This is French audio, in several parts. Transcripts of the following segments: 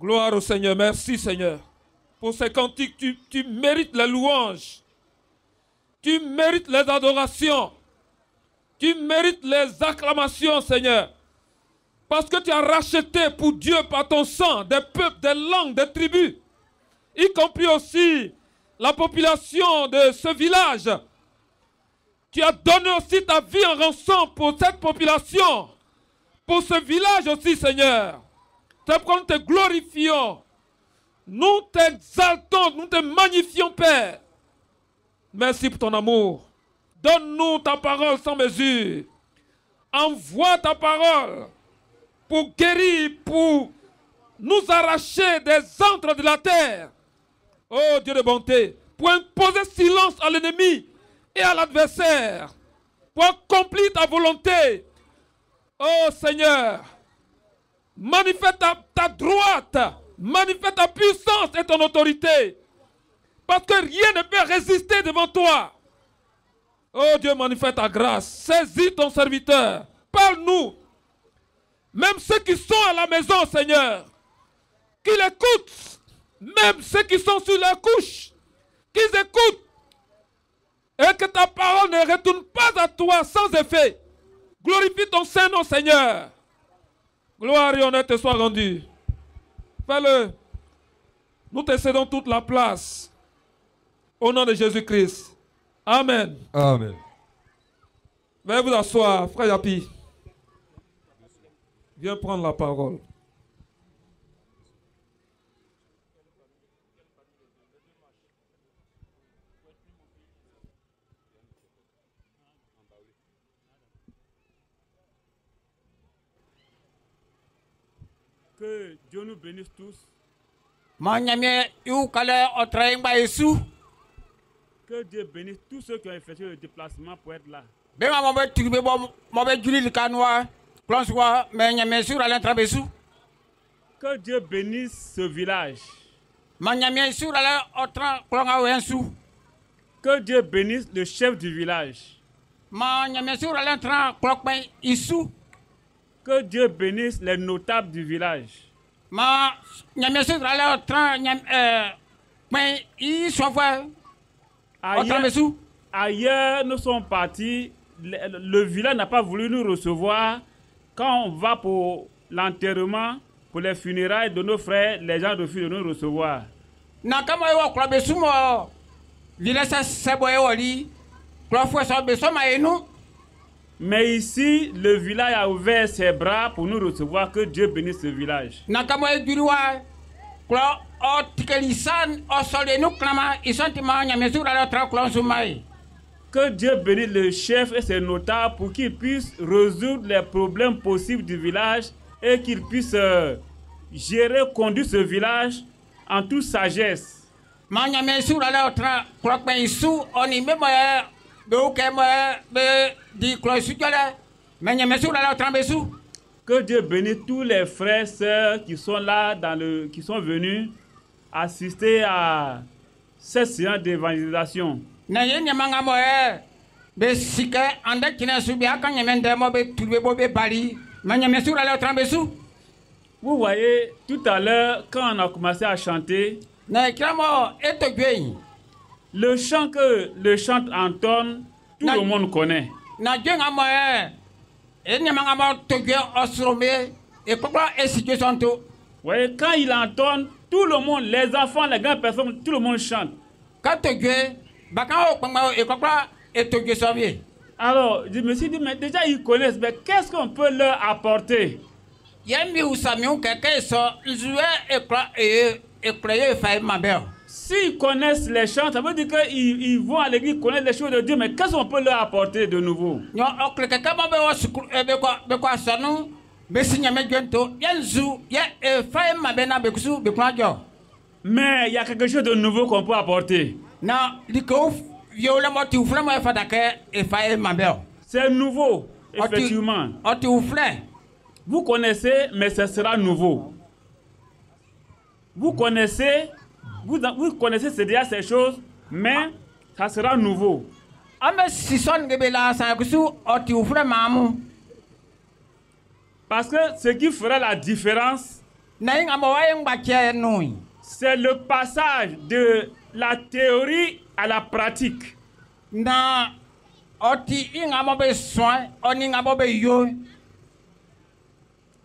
Gloire au Seigneur. Merci Seigneur. Pour ces cantiques, tu mérites les louanges. Tu mérites les adorations. Tu mérites les acclamations, Seigneur. Parce que tu as racheté pour Dieu par ton sang des peuples, des langues, des tribus. Y compris aussi la population de ce village. Tu as donné aussi ta vie en rançon pour cette population. Pour ce village aussi, Seigneur. C'est pourquoi nous te glorifions. Nous t'exaltons, nous te magnifions, Père. Merci pour ton amour. Donne-nous ta parole sans mesure. Envoie ta parole pour guérir, pour nous arracher des antres de la terre. Oh Dieu de bonté, pour imposer silence à l'ennemi et à l'adversaire, pour accomplir ta volonté. Oh Seigneur, manifeste ta droite, manifeste ta puissance et ton autorité. Parce que rien ne peut résister devant toi. Oh Dieu, manifeste ta grâce. Saisis ton serviteur. Parle-nous. Même ceux qui sont à la maison, Seigneur, qu'ils écoutent. Même ceux qui sont sur leur couche, qu'ils écoutent. Et que ta parole ne retourne pas à toi sans effet. Glorifie ton Saint-Nom, Seigneur. Gloire et honneur te soient rendus. Fais-le. Nous te cédons toute la place. Au nom de Jésus-Christ. Amen. Amen. Veuillez vous asseoir, frère Yapi. Viens prendre la parole. Que Dieu nous bénisse tous. Que Dieu bénisse tous ceux qui ont effectué le déplacement pour être là. Que Dieu bénisse ce village. Que Dieu bénisse le chef du village. Que Dieu bénisse les notables du village. Ailleurs, nous sommes partis. Le village n'a pas voulu nous recevoir. Quand on va pour l'enterrement, pour les funérailles de nos frères, les gens refusent de nous recevoir. Mais ici, le village a ouvert ses bras pour nous recevoir. Que Dieu bénisse ce village. Que Dieu bénisse le chef et ses notables pour qu'ils puissent résoudre les problèmes possibles du village et qu'ils puissent gérer, conduire ce village en toute sagesse. Que Dieu bénisse tous les frères et sœurs qui sont là, qui sont venus assister à cette séance d'évangélisation. Vous voyez, tout à l'heure, quand on a commencé à chanter, le chant que le chant entonne, tout le monde connaît. Vous voyez, quand il entonne, tout le monde, les enfants, les grandes personnes, tout le monde chante. Alors, je me suis dit, mais déjà ils connaissent, mais qu'est-ce qu'on peut leur apporter? S'ils connaissent les chants, ça veut dire qu'ils vont à l'église connaître les choses de Dieu, mais qu'est-ce qu'on peut leur apporter de nouveau? Mais il y a quelque chose de nouveau qu'on peut apporter. C'est nouveau, effectivement. Vous connaissez, mais ce sera nouveau. Vous connaissez, vous connaissez déjà ces choses, mais ça sera nouveau. Parce que ce qui fera la différence, C'est le passage de la théorie à la pratique.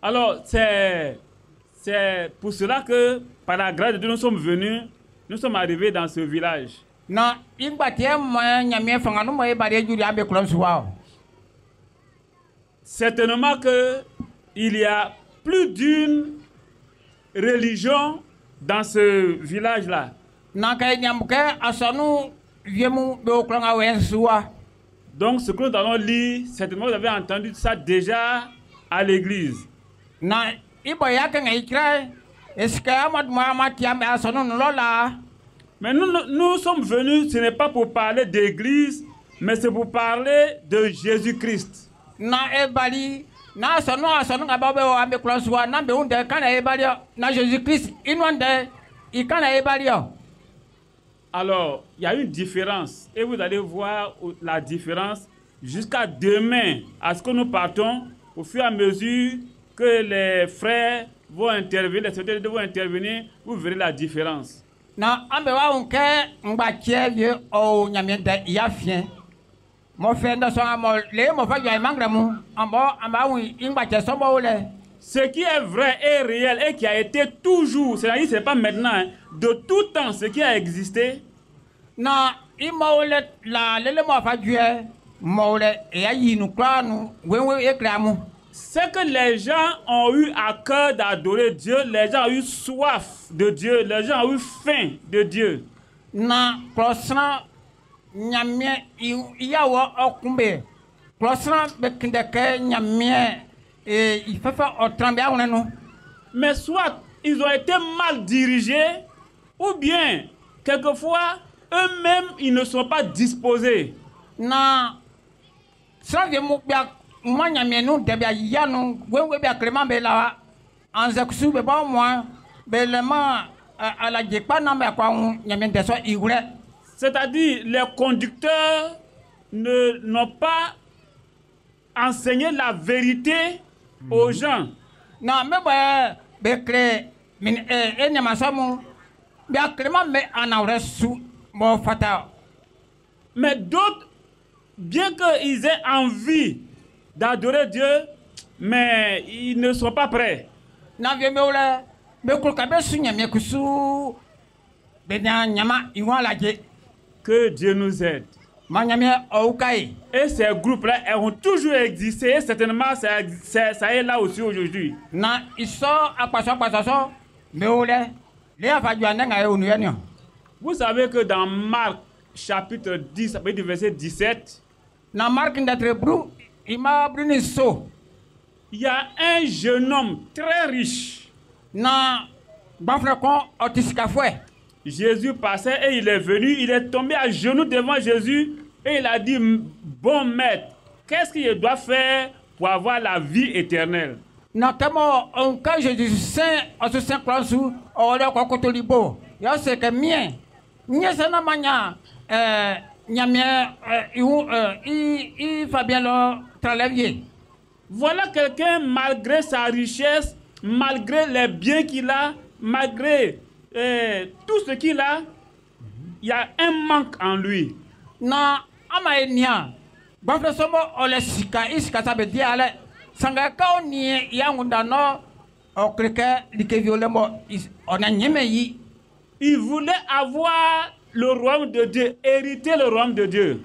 Alors, c'est pour cela que, par la grâce de Dieu, nous sommes arrivés dans ce village. Certainement qu'il y a plus d'une religion dans ce village-là. Donc, ce que nous allons lire, certainement vous avez entendu ça déjà à l'église. Mais nous sommes venus, ce n'est pas pour parler d'église, mais c'est pour parler de Jésus-Christ. Alors, il y a une différence et vous allez voir la différence jusqu'à demain, à ce que nous partons, au fur et à mesure que les frères vont intervenir, les secrétaires vont intervenir, vous verrez la différence. Ce qui est vrai et réel et qui a été toujours, c'est-à-dire c'est pas maintenant, hein, de tout temps, ce qui a existé. C'est que les gens ont eu à cœur d'adorer Dieu, les gens ont eu soif de Dieu, les gens ont eu faim de Dieu. Mais soit ils ont été mal dirigés, ou bien quelquefois eux-mêmes ils ne sont pas disposés. C'est-à-dire les conducteurs n'ont pas enseigné la vérité aux gens. Mais d'autres, bien qu'ils aient envie d'adorer Dieu, mais ils ne sont pas prêts. Que Dieu nous aide. Et ces groupes-là ont toujours existé et certainement ça est là aussi aujourd'hui. Vous savez que dans Marc chapitre 10, verset 17, il y a un jeune homme très riche. Jésus passait et il est venu, il est tombé à genoux devant Jésus et il a dit: bon maître, qu'est-ce qu'il doit faire pour avoir la vie éternelle? Voilà quelqu'un, malgré sa richesse, malgré les biens qu'il a, malgré tout ce qu'il a, il y a un manque en lui. Il voulait avoir le royaume de Dieu, hériter le royaume de Dieu.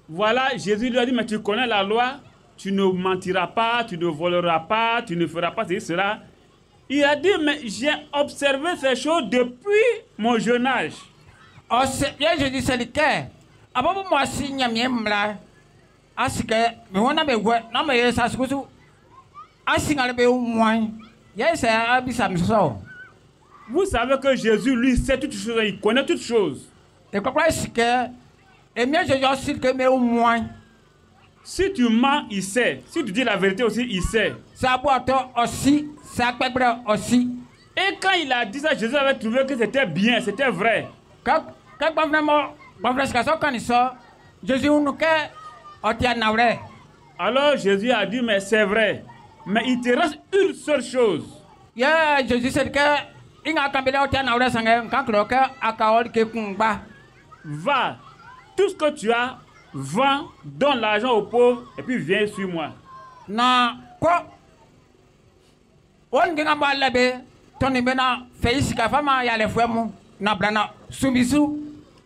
Voilà, Jésus lui a dit: mais tu connais la loi, tu ne mentiras pas, tu ne voleras pas, tu ne feras pas cela. Il a dit: mais j'ai observé ces choses depuis mon jeune âge. Vous savez que Jésus, lui, sait toutes choses, il connaît toutes choses. Si tu mens, il sait. Si tu dis la vérité aussi, il sait. Et quand il a dit ça, Jésus avait trouvé que c'était bien, c'était vrai. Alors Jésus a dit, mais c'est vrai. Mais il te reste une seule chose. Jésus dit que va, tout ce que tu as, vends, donne l'argent aux pauvres et puis viens sur moi.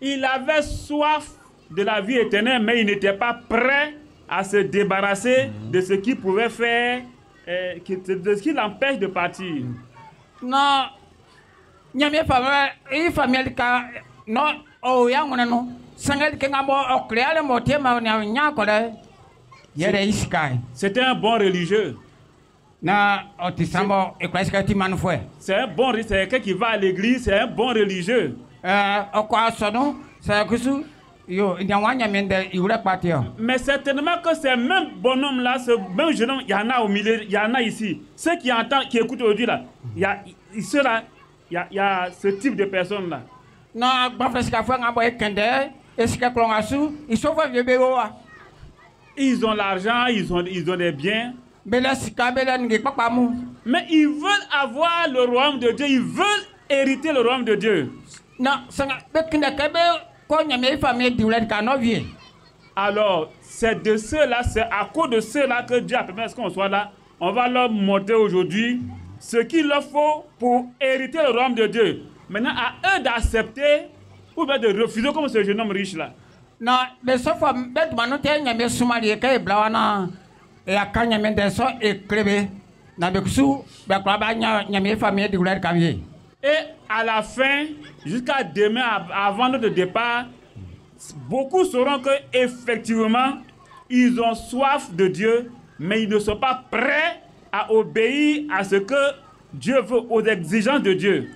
Il avait soif de la vie éternelle, mais il n'était pas prêt à se débarrasser de ce qui pouvait faire, de ce qui l'empêche de partir. Non, c'était un bon religieux. C'est un bon, c'est quelqu'un qui va à l'église, c'est un bon religieux. Mais certainement que ces mêmes bonhommes-là, ce même jeune homme, il y en a au milieu, il y en a ici. Ceux qui entendent, qui écoutent aujourd'hui là, il y a ce type de personnes-là. Ils ont l'argent, ils ont des biens. Mais ils veulent avoir le royaume de Dieu, ils veulent hériter le royaume de Dieu. Alors, c'est de ceux-là, c'est à cause de ceux-là que Dieu a permis à ce qu'on soit là. On va leur montrer aujourd'hui ce qu'il leur faut pour hériter le royaume de Dieu. Maintenant, à eux d'accepter ou bien de refuser comme ce jeune homme riche là. Et à la fin, jusqu'à demain, avant notre départ, beaucoup sauront que effectivement, ils ont soif de Dieu, mais ils ne sont pas prêts à obéir à ce que Dieu veut, aux exigences de Dieu.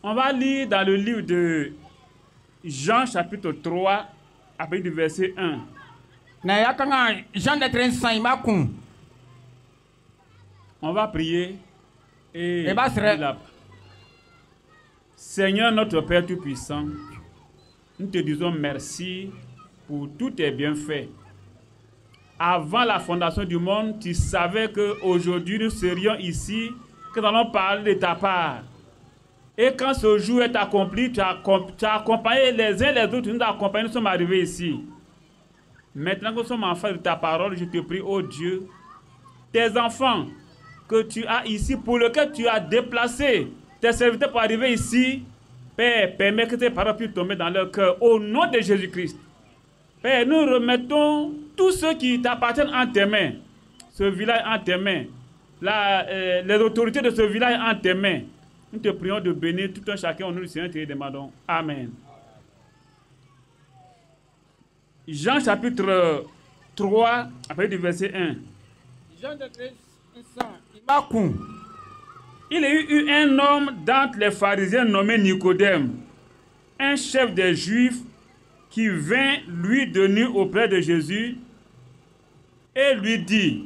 On va lire dans le livre de Jean chapitre 3, à partir du verset 1. On va prier et Seigneur notre Père Tout-Puissant, nous te disons merci pour tous tes bienfaits. Avant la fondation du monde, tu savais qu'aujourd'hui nous serions ici, que nous allons parler de ta part. Et quand ce jour est accompli, tu as accompagné les uns les autres, tu nous as accompagnés, nous sommes arrivés ici. Maintenant que nous sommes enfants de ta parole, je te prie, oh Dieu, tes enfants que tu as ici, pour lesquels tu as déplacé tes serviteurs pour arriver ici, Père, permets que tes paroles puissent tomber dans leur cœur, au nom de Jésus-Christ. Père, nous remettons tous ceux qui t'appartiennent en tes mains, ce village en tes mains, les autorités de ce village en tes mains. Nous te prions de bénir tout un chacun au nom du Seigneur, te demandons. Amen. Jean chapitre 3, à partir du verset 1. Il y a eu un homme d'entre les pharisiens nommé Nicodème, un chef des Juifs, qui vint lui donner auprès de Jésus et lui dit,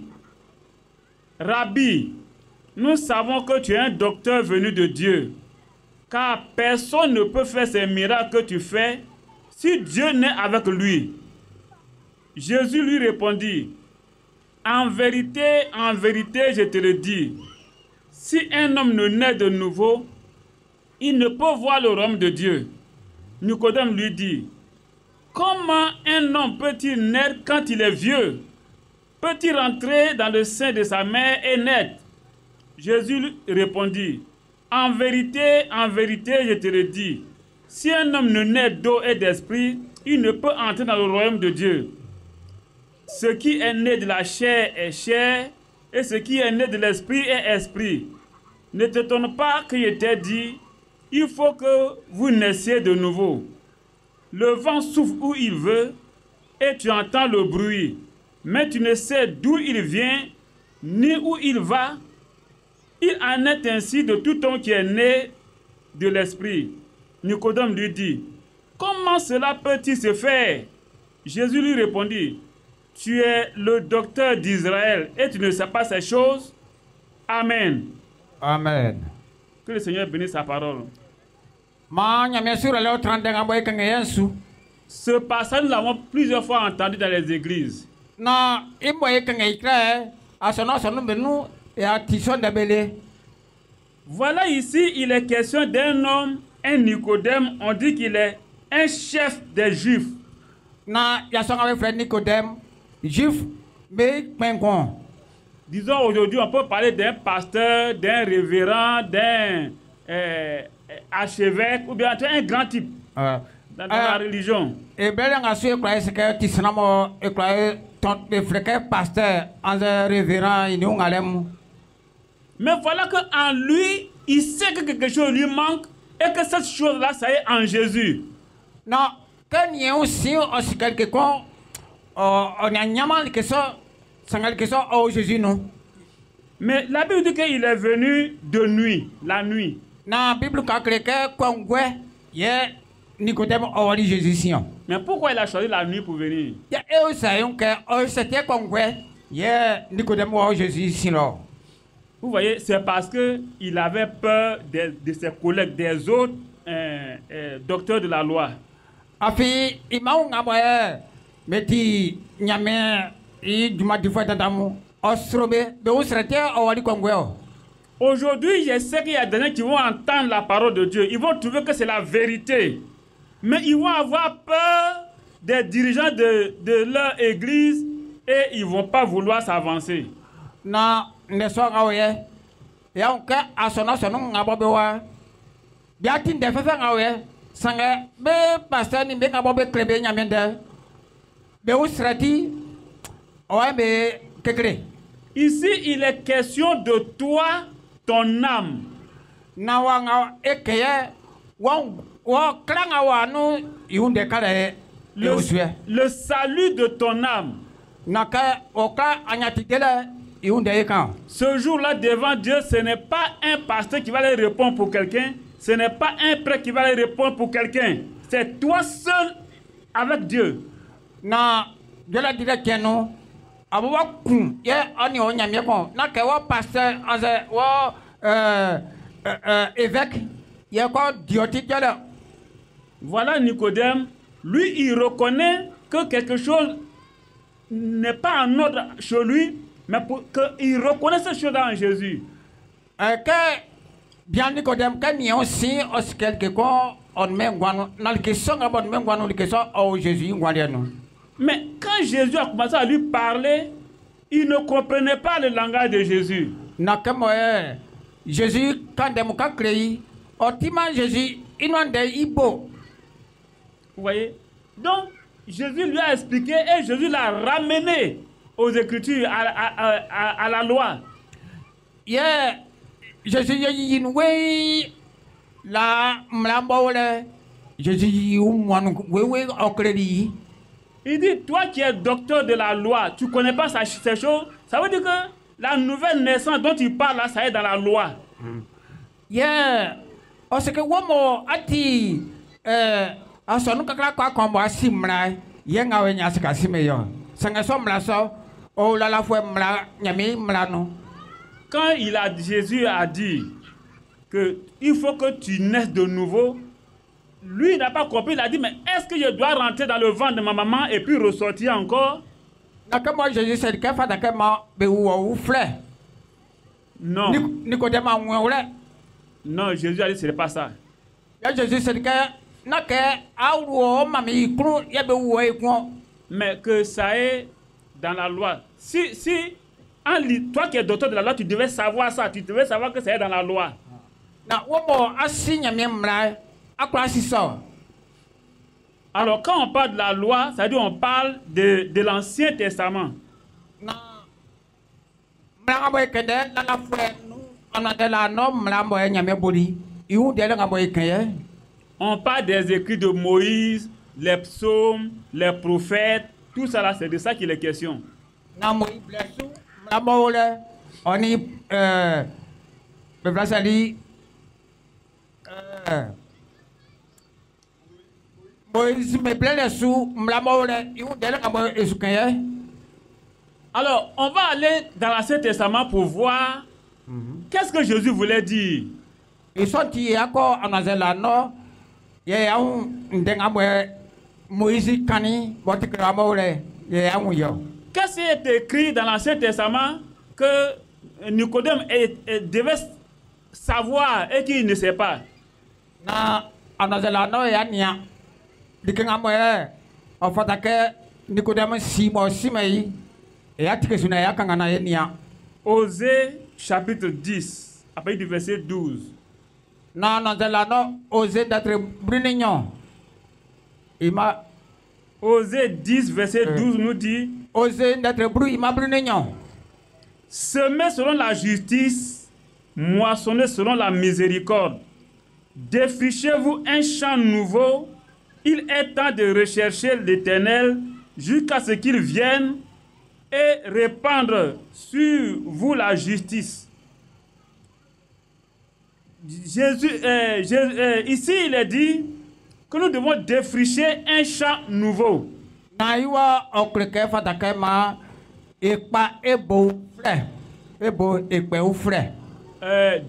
Rabbi, nous savons que tu es un docteur venu de Dieu, car personne ne peut faire ces miracles que tu fais si Dieu n'est avec lui. Jésus lui répondit, en vérité, je te le dis, si un homme ne naît de nouveau, il ne peut voir le royaume de Dieu. Nicodème lui dit, comment un homme peut-il naître quand il est vieux? Peut-il rentrer dans le sein de sa mère et naître? Jésus lui répondit, en vérité, je te le dis, si un homme ne naît d'eau et d'esprit, il ne peut entrer dans le royaume de Dieu. Ce qui est né de la chair est chair, et ce qui est né de l'esprit est esprit. Ne t'étonne pas que je t'ai dit, il faut que vous naissiez de nouveau. Le vent souffle où il veut, et tu entends le bruit, mais tu ne sais d'où il vient, ni où il va. Il en est ainsi de tout homme qui est né de l'esprit. Nicodème lui dit, comment cela peut-il se faire? Jésus lui répondit, tu es le docteur d'Israël et tu ne sais pas ces choses. Amen. Amen. Que le Seigneur bénisse sa parole. Ce passage, nous l'avons plusieurs fois entendu dans les églises. Voilà ici, il est question d'un homme, un Nicodème, on dit qu'il est un chef des Juifs. Disons aujourd'hui, on peut parler d'un pasteur, d'un révérend, d'un archevêque ou bien un grand type dans la religion. Mais voilà qu'en lui, il sait que quelque chose lui manque et que cette chose-là, ça est en Jésus. Non, quand il y a aussi quelque chose, on a niamal que ça, Jésus non. Mais la Bible dit qu'il est venu de nuit, la nuit. Na Bible Jésus. Mais pourquoi il a choisi la nuit pour venir? Vous voyez, c'est parce qu'il avait peur de ses collègues, des autres docteurs de la loi. Aujourd'hui, je sais qu'il y a des gens qui vont entendre la parole de Dieu. Ils vont trouver que c'est la vérité. Mais ils vont avoir peur des dirigeants de leur église et ils ne vont pas vouloir s'avancer. Ici, il est question de toi, ton âme. Le salut de ton âme. Ce jour-là, devant Dieu, ce n'est pas un pasteur qui va aller répondre pour quelqu'un. Ce n'est pas un prêtre qui va aller répondre pour quelqu'un. C'est toi seul avec Dieu. Voilà Nicodème. Lui, il reconnaît que quelque chose n'est pas en ordre chez lui, mais qu'il reconnaît cette chose en Jésus. Bien Nicodème, quand il y a aussi quelque chose, on met Jésus. Mais quand Jésus a commencé à lui parler, il ne comprenait pas le langage de Jésus. Jésus, quand il a créé, Jésus, vous voyez? Donc, Jésus lui a expliqué et Jésus l'a ramené aux Écritures, à la loi. Jésus, il dit, toi qui es docteur de la loi, tu ne connais pas ces choses. Ça veut dire que la nouvelle naissance dont il parle là, ça est dans la loi. Parce que quand Jésus a dit qu'il faut que tu naisses de nouveau, lui n'a pas compris, il a dit, mais est-ce que je dois rentrer dans le ventre de ma maman et puis ressortir encore? Non. Non, Jésus a dit, ce n'est pas ça. Mais que ça est dans la loi. Si toi qui es docteur de la loi, tu devais savoir ça. Tu devais savoir que ça est dans la loi. Alors quand on parle de la loi, ça veut dire on parle de l'Ancien Testament. On parle des écrits de Moïse, les psaumes, les prophètes, tout ça là, c'est de ça qu'il est question. Alors, on va aller dans l'Ancien Testament pour voir qu'est-ce que Jésus voulait dire. Ils sont encore en Azélano. Il y a un Moïse Kani, votre grammaire, il y a un yo. Qu'est-ce qui est écrit dans l'Ancien Testament que Nicodème devait savoir et qu'il ne sait pas? Na en Azélano, il y a nia. Dikangamo, en fait, que Nicodème Simei, et à Tikesuna Yakangana nia. Osée chapitre 10, à partir du verset 12. Na Azélano, osé d'être brunignon. Osée 10, verset 12 nous dit: osé d'être brunignon. Semez selon la justice, moissonnez selon la miséricorde. Défrichez-vous un champ nouveau. Il est temps de rechercher l'Éternel jusqu'à ce qu'il vienne et répandre sur vous la justice. Ici, il est dit que nous devons défricher un champ nouveau.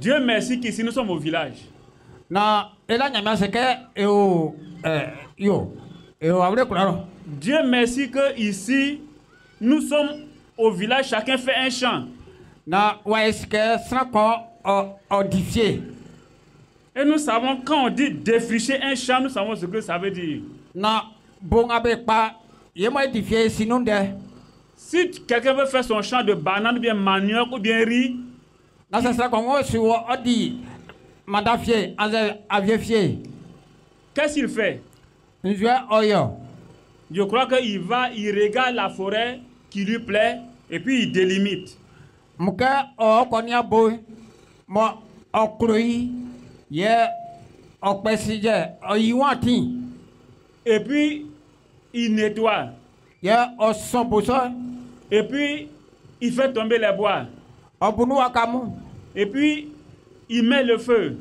Dieu merci qu'ici nous sommes au village. Dieu merci que ici nous sommes au village, chacun fait un champ. Et nous savons, quand on dit défricher un champ, nous savons ce que ça veut dire. Si quelqu'un veut faire son champ de bananes, ou bien manioc, ou bien riz, qu'est-ce qu'il fait? Je crois qu'il va, il regarde la forêt qui lui plaît, et puis il délimite. Et puis il nettoie. Et puis il fait tomber les bois. Et puis il met le feu.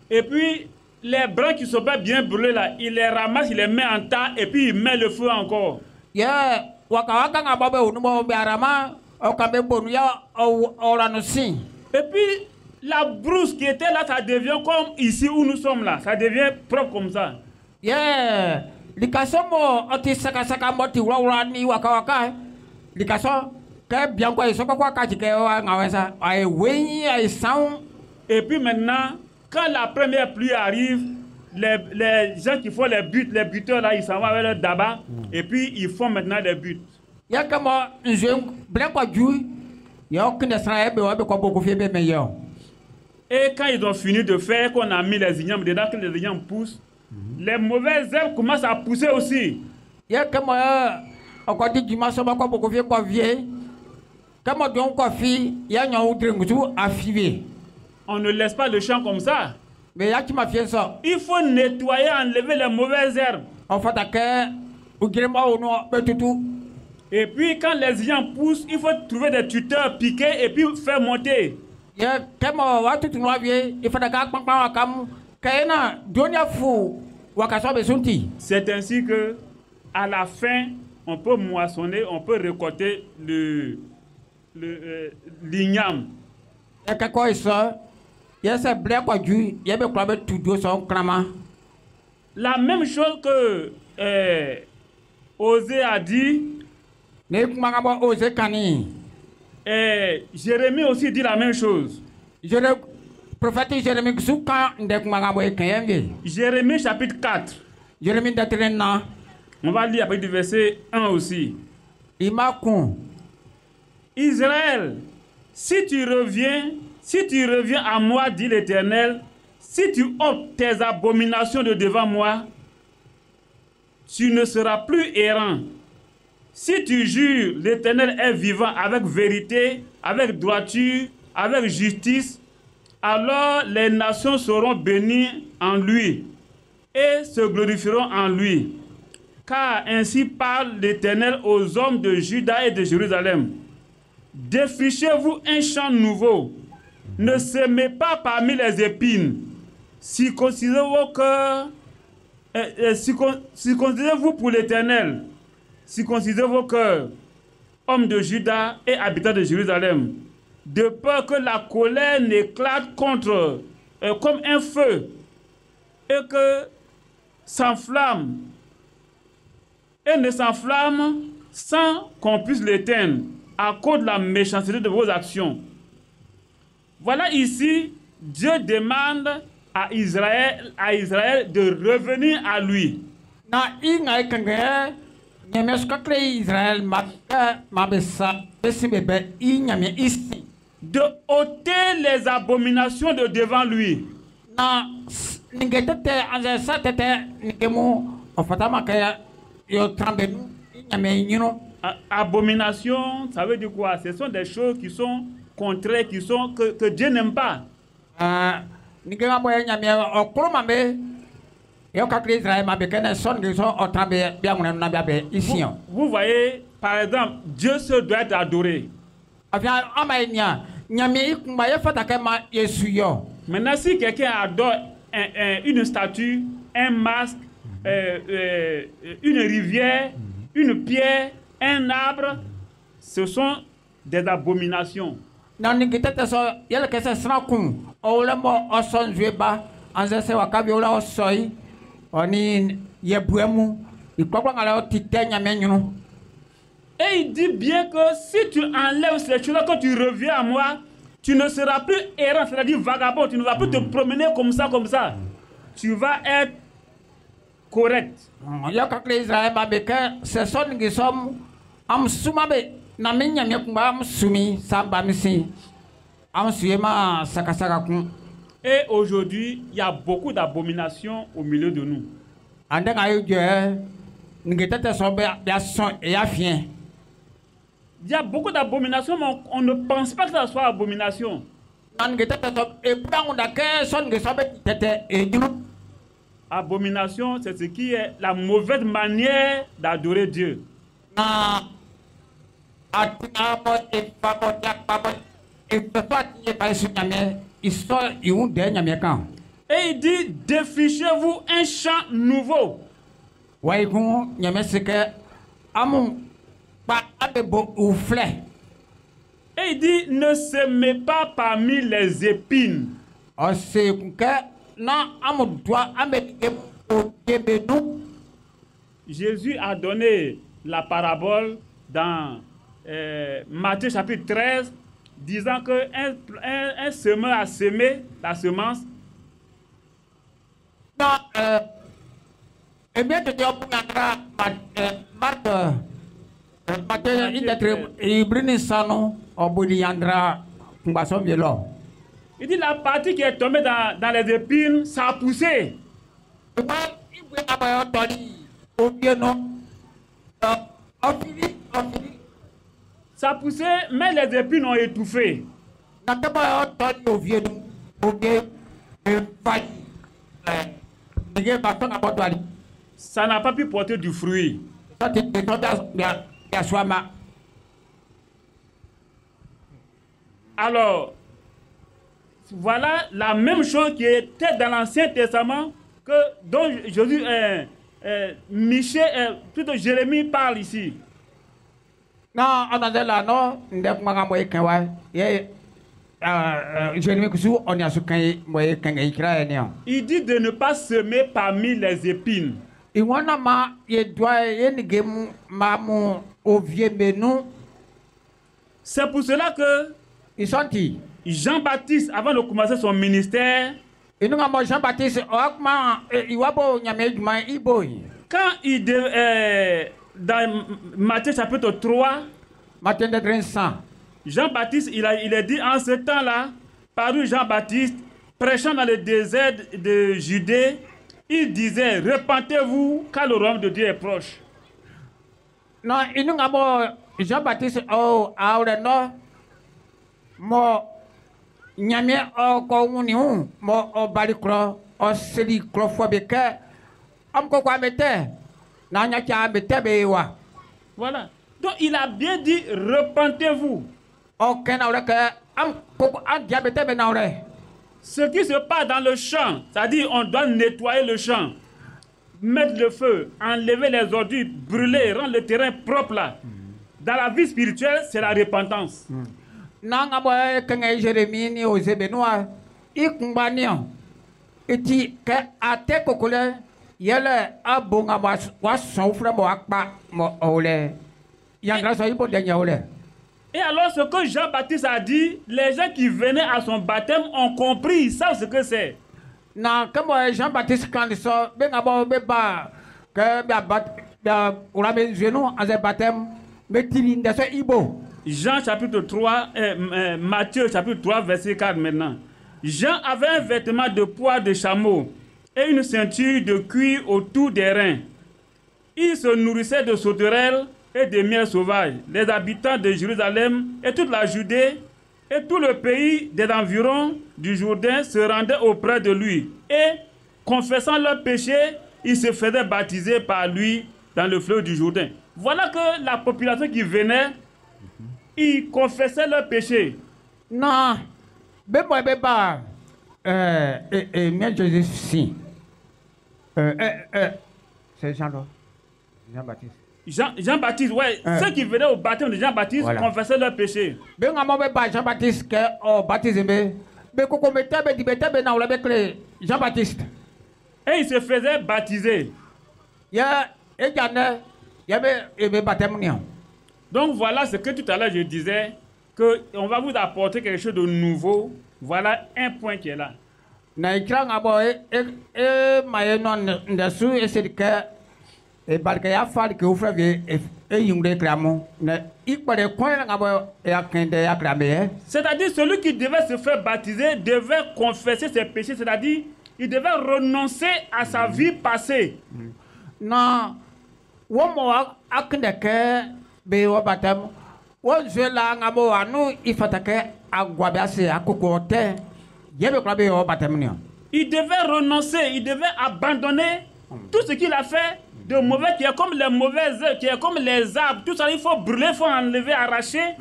Et puis les branches qui ne sont pas bien brûlées là, il les ramasse, il les met en tas et puis il met le feu encore. Et puis la brousse qui était là, ça devient comme ici où nous sommes là, ça devient propre comme ça. Et puis maintenant, quand la première pluie arrive, les gens qui font les buteurs là, ils s'en vont avec leur daba et puis ils font maintenant les buts. Et quand ils ont fini de faire, qu'on a mis les ignames dedans, que les ignames poussent, les mauvaises herbes commencent à pousser aussi. On ne laisse pas le champ comme ça. Il faut nettoyer, enlever les mauvaises herbes. Et puis quand les ignames poussent, il faut trouver des tuteurs, piquer et puis faire monter. C'est ainsi que à la fin, on peut moissonner, on peut récolter l'igname. La même chose que Osée a dit, Jérémie aussi dit la même chose. Jérémie chapitre 4. On va lire après du verset 1 aussi. Israël, si tu reviens à moi, dit l'Éternel, si tu ôtes tes abominations de devant moi, tu ne seras plus errant. Si tu jures, l'Éternel est vivant avec vérité, avec droiture, avec justice, alors les nations seront bénies en lui et se glorifieront en lui. Car ainsi parle l'Éternel aux hommes de Juda et de Jérusalem. Défrichez-vous un champ nouveau. Ne semez pas parmi les épines. Circoncisez vos cœurs. Circoncisez-vous pour l'Éternel. circoncisez vos cœurs, hommes de Juda et habitants de Jérusalem, de peur que la colère n'éclate contre comme un feu et que s'enflamme et ne s'enflamme sans qu'on puisse l'éteindre à cause de la méchanceté de vos actions. Voilà ici, Dieu demande à Israël de revenir à lui. De ôter les abominations de devant lui. Abomination, ça veut dire quoi? Ce sont des choses qui sont contraires, que Dieu n'aime pas. Vous voyez, par exemple, Dieu se doit être adoré. Maintenant, si quelqu'un adore une statue, un masque, une rivière, une pierre, un arbre, ce sont des abominations. Et il dit bien que si tu enlèves ces choses-là, quand tu reviens à moi, tu ne seras plus errant, c'est-à-dire vagabond, tu ne vas plus te promener comme ça. Tu vas être correct. Et aujourd'hui, il y a beaucoup d'abominations au milieu de nous. Il y a beaucoup d'abominations, mais on ne pense pas que ça soit abomination. Abomination, c'est ce qui est la mauvaise manière d'adorer Dieu. Et il dit, défichez-vous un chant nouveau. Et il dit, ne semez pas parmi les épines. Jésus a donné la parabole dans Matthieu chapitre 13, disant qu'un semeur a semé la semence. Il dit la partie qui est tombée dans les épines, ça a poussé. Ça a poussé, mais les épines ont étouffé. Ça n'a pas pu porter du fruit. Alors, voilà la même chose qui était dans l'Ancien Testament que dont Jésus, plutôt Jérémie parle ici. Il dit de ne pas semer parmi les épines. C'est pour cela que Jean-Baptiste, avant de commencer son ministère, quand dans Matthieu chapitre 3, Jean-Baptiste, il a dit en ce temps-là, parut Jean-Baptiste, prêchant dans le désert de Judée, il disait, repentez-vous, car le royaume de Dieu est proche. Non, il nous a Jean-Baptiste, voilà. Donc il a bien dit, repentez-vous. Ce qui se passe dans le champ, c'est-à-dire on doit nettoyer le champ. mettre le feu, enlever les ordures, brûler, rendre le terrain propre là. Dans la vie spirituelle, c'est la repentance. Nanga boy kanga Jérémie ni ose Benoît ikumbania eti ke ate kokole yele abonga wa sonfre mo akpa mo ole yangra so ibo denya ole. Et alors ce que Jean-Baptiste a dit, les gens qui venaient à son baptême ont compris, ils savent ce que c'est. Na comme Jean-Baptiste quand so benga bo beba ke ba ora be jenou en baptême metini ndeso ibo. Jean chapitre 3, Matthieu chapitre 3, verset 4 maintenant. Jean avait un vêtement de poids de chameau et une ceinture de cuir autour des reins. Il se nourrissait de sauterelles et de miel sauvage. Les habitants de Jérusalem et toute la Judée et tout le pays des environs du Jourdain se rendaient auprès de lui. Et, confessant leurs péchés, ils se faisaient baptiser par lui dans le fleuve du Jourdain. Voilà que la population qui venait, ils confessaient leurs péchés. Non, mais Jésus, si. C'est Jean-Baptiste. Jean-Baptiste, ouais. Ceux qui venaient au baptême de Jean-Baptiste confessaient leurs péchés. Jean-Baptiste, Jean-Baptiste. Et ils se faisaient baptiser. Donc voilà ce que tout à l'heure je disais, qu'on va vous apporter quelque chose de nouveau. Voilà un point qui est là. C'est-à-dire celui qui devait se faire baptiser devait confesser ses péchés, c'est-à-dire il devait renoncer à sa vie passée. Non, il devait renoncer, il devait abandonner tout ce qu'il a fait de mauvais, qui est comme les mauvaises œuvres, qui est comme les arbres. Tout ça, il faut brûler, il faut enlever, arracher,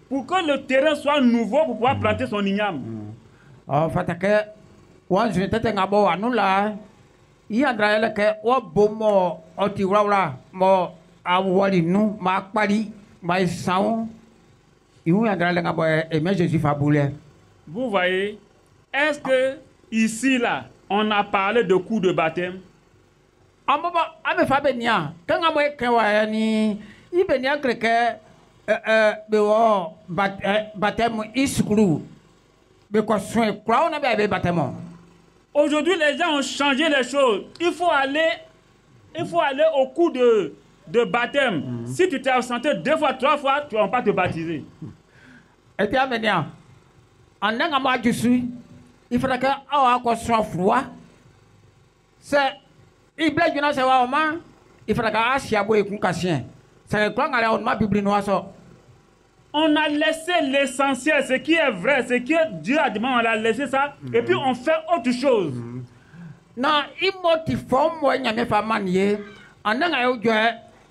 pour que le terrain soit nouveau pour pouvoir planter son igname. Vous voyez, est-ce que ici, là, on a parlé de coup de baptême? Aujourd'hui, les gens ont changé les choses. Il faut aller au coup de baptême. Si tu t'es absenté 2 fois, 3 fois, tu ne vas pas te baptiser. Et puis, il faudra qu'on soit froid. C'est. Il faudra on a laissé l'essentiel, ce qui est vrai, ce que Dieu a demandé, on a laissé ça, et puis on fait autre chose. Non, il motive moi, il y a mes femmes maniées. En un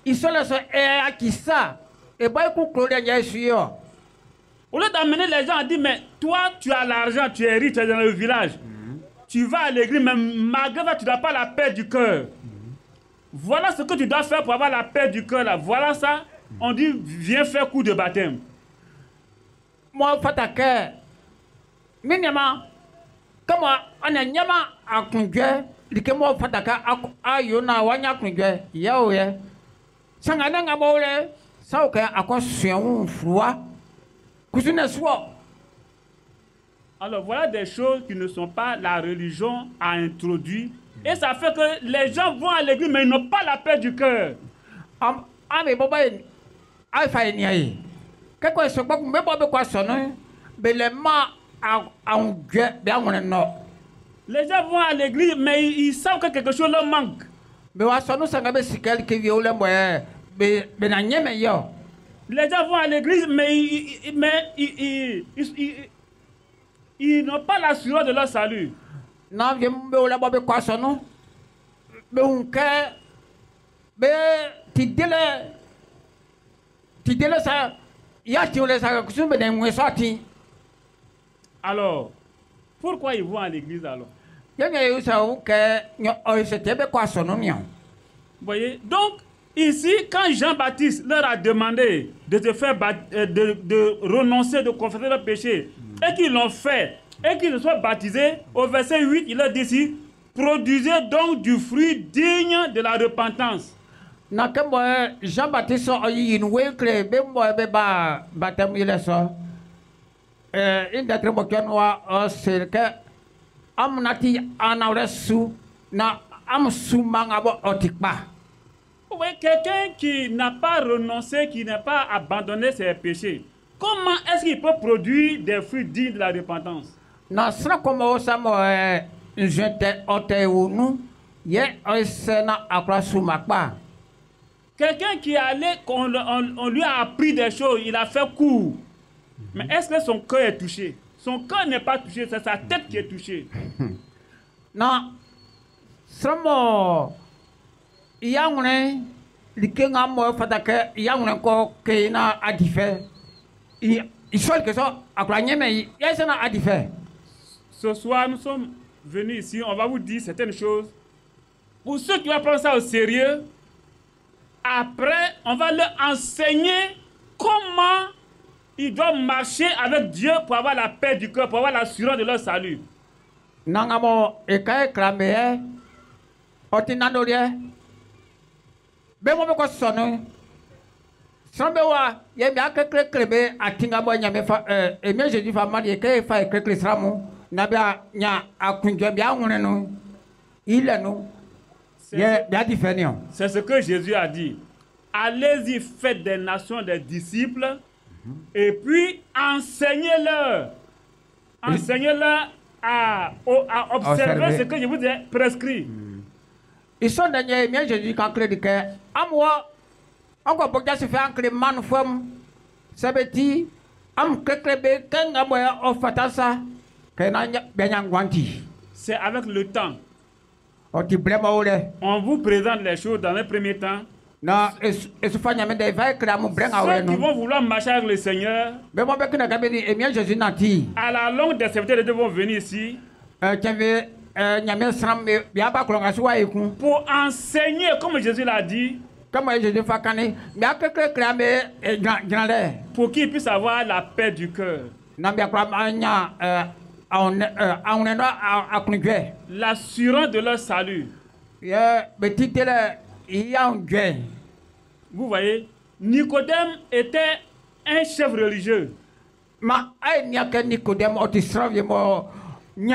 ils sont là, qui ça, et bah, il faut que au lieu d'amener les gens à dire, mais toi, tu as l'argent, tu es riche, tu es dans le village. Tu vas à l'église, mais malgré ça, tu n'as pas la paix du cœur. Voilà ce que tu dois faire pour avoir la paix du cœur. Là. Voilà ça. On dit, viens faire coup de baptême. Moi, Fatake, minima, comment on a nyama à conduire, dit que moi, Fataka, à Yona, Wanya conduire, Yahweh. Sangananga Mole, ça, ok, à quoi c'est un froid. Alors voilà des choses qui ne sont pas la religion a introduit. Et ça fait que les gens vont à l'église mais ils n'ont pas la paix du cœur. Les gens vont à l'église mais ils savent que quelque chose leur manque. Les gens vont à l'église, mais ils n'ont pas l'assurance de leur salut. Non, je ne sais pas si alors, pourquoi ils vont à l'église alors? voyez? Donc, ici, quand Jean-Baptiste leur a demandé de se faire de renoncer, de confesser leurs péchés, et qu'ils l'ont fait, et qu'ils se soient baptisés, au verset 8, il leur dit ici, produisez donc du fruit digne de la repentance. Jean-Baptiste Vous voyez, quelqu'un qui n'a pas renoncé, qui n'a pas abandonné ses péchés, comment est-ce qu'il peut produire des fruits dignes de la repentance? Quelqu'un qui est allé, on lui a appris des choses, il a fait court. Mais est-ce que son cœur est touché? Son cœur n'est pas touché, c'est sa tête qui est touchée. Non. Ce soir, nous sommes venus ici, on va vous dire certaines choses. Pour ceux qui vont prendre ça au sérieux, après, on va leur enseigner comment ils doivent marcher avec Dieu pour avoir la paix du cœur, pour avoir l'assurance de leur salut. C'est ce que Jésus a dit. Allez-y, faites des nations des disciples et puis enseignez-leur. Enseignez-leur à observer ce que je vous ai prescrit. Ils sont derniers, mais Jésus quand il dit que moi, encore pour que se fait en man femme, ça veut dire c'est avec le temps. On vous présente les choses dans un premier temps. Ceux qui vont vouloir marcher avec le Seigneur, à la longue des serviteurs de Dieu vont venir ici pour enseigner, comme Jésus l'a dit, pour qu'ils puissent avoir la paix du cœur. L'assurance de leur salut. Vous voyez, Nicodème était un chef religieux. Mais il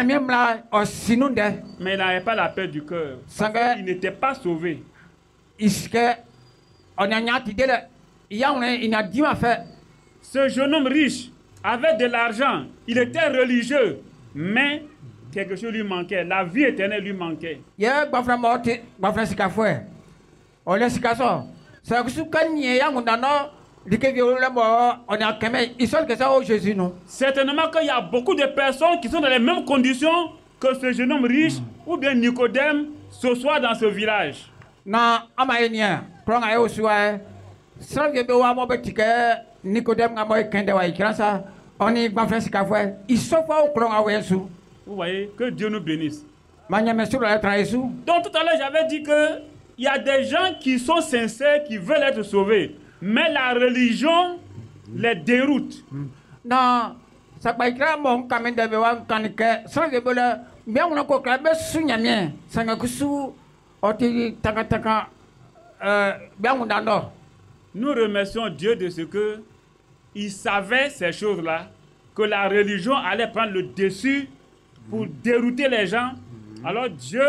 n'avait pas la paix du cœur. Il n'était pas sauvé. Ce jeune homme riche avait de l'argent, il était religieux, mais quelque chose lui manquait, la vie éternelle lui manquait. Certainement qu'il y a beaucoup de personnes qui sont dans les mêmes conditions que ce jeune homme riche ou bien Nicodème ce soir dans ce village. Vous voyez, que Dieu nous bénisse. Donc tout à l'heure j'avais dit que il y a des gens qui sont sincères, qui veulent être sauvés, mais la religion les déroute. Non, ça pas écrit mon camin de bewan kanike, sans que bela, bien on a quoi clamer sunyamien, sans que sous oti taka bien on a. Nous remercions Dieu de ce que il savait ces choses-là, que la religion allait prendre le dessus pour dérouter les gens. Alors Dieu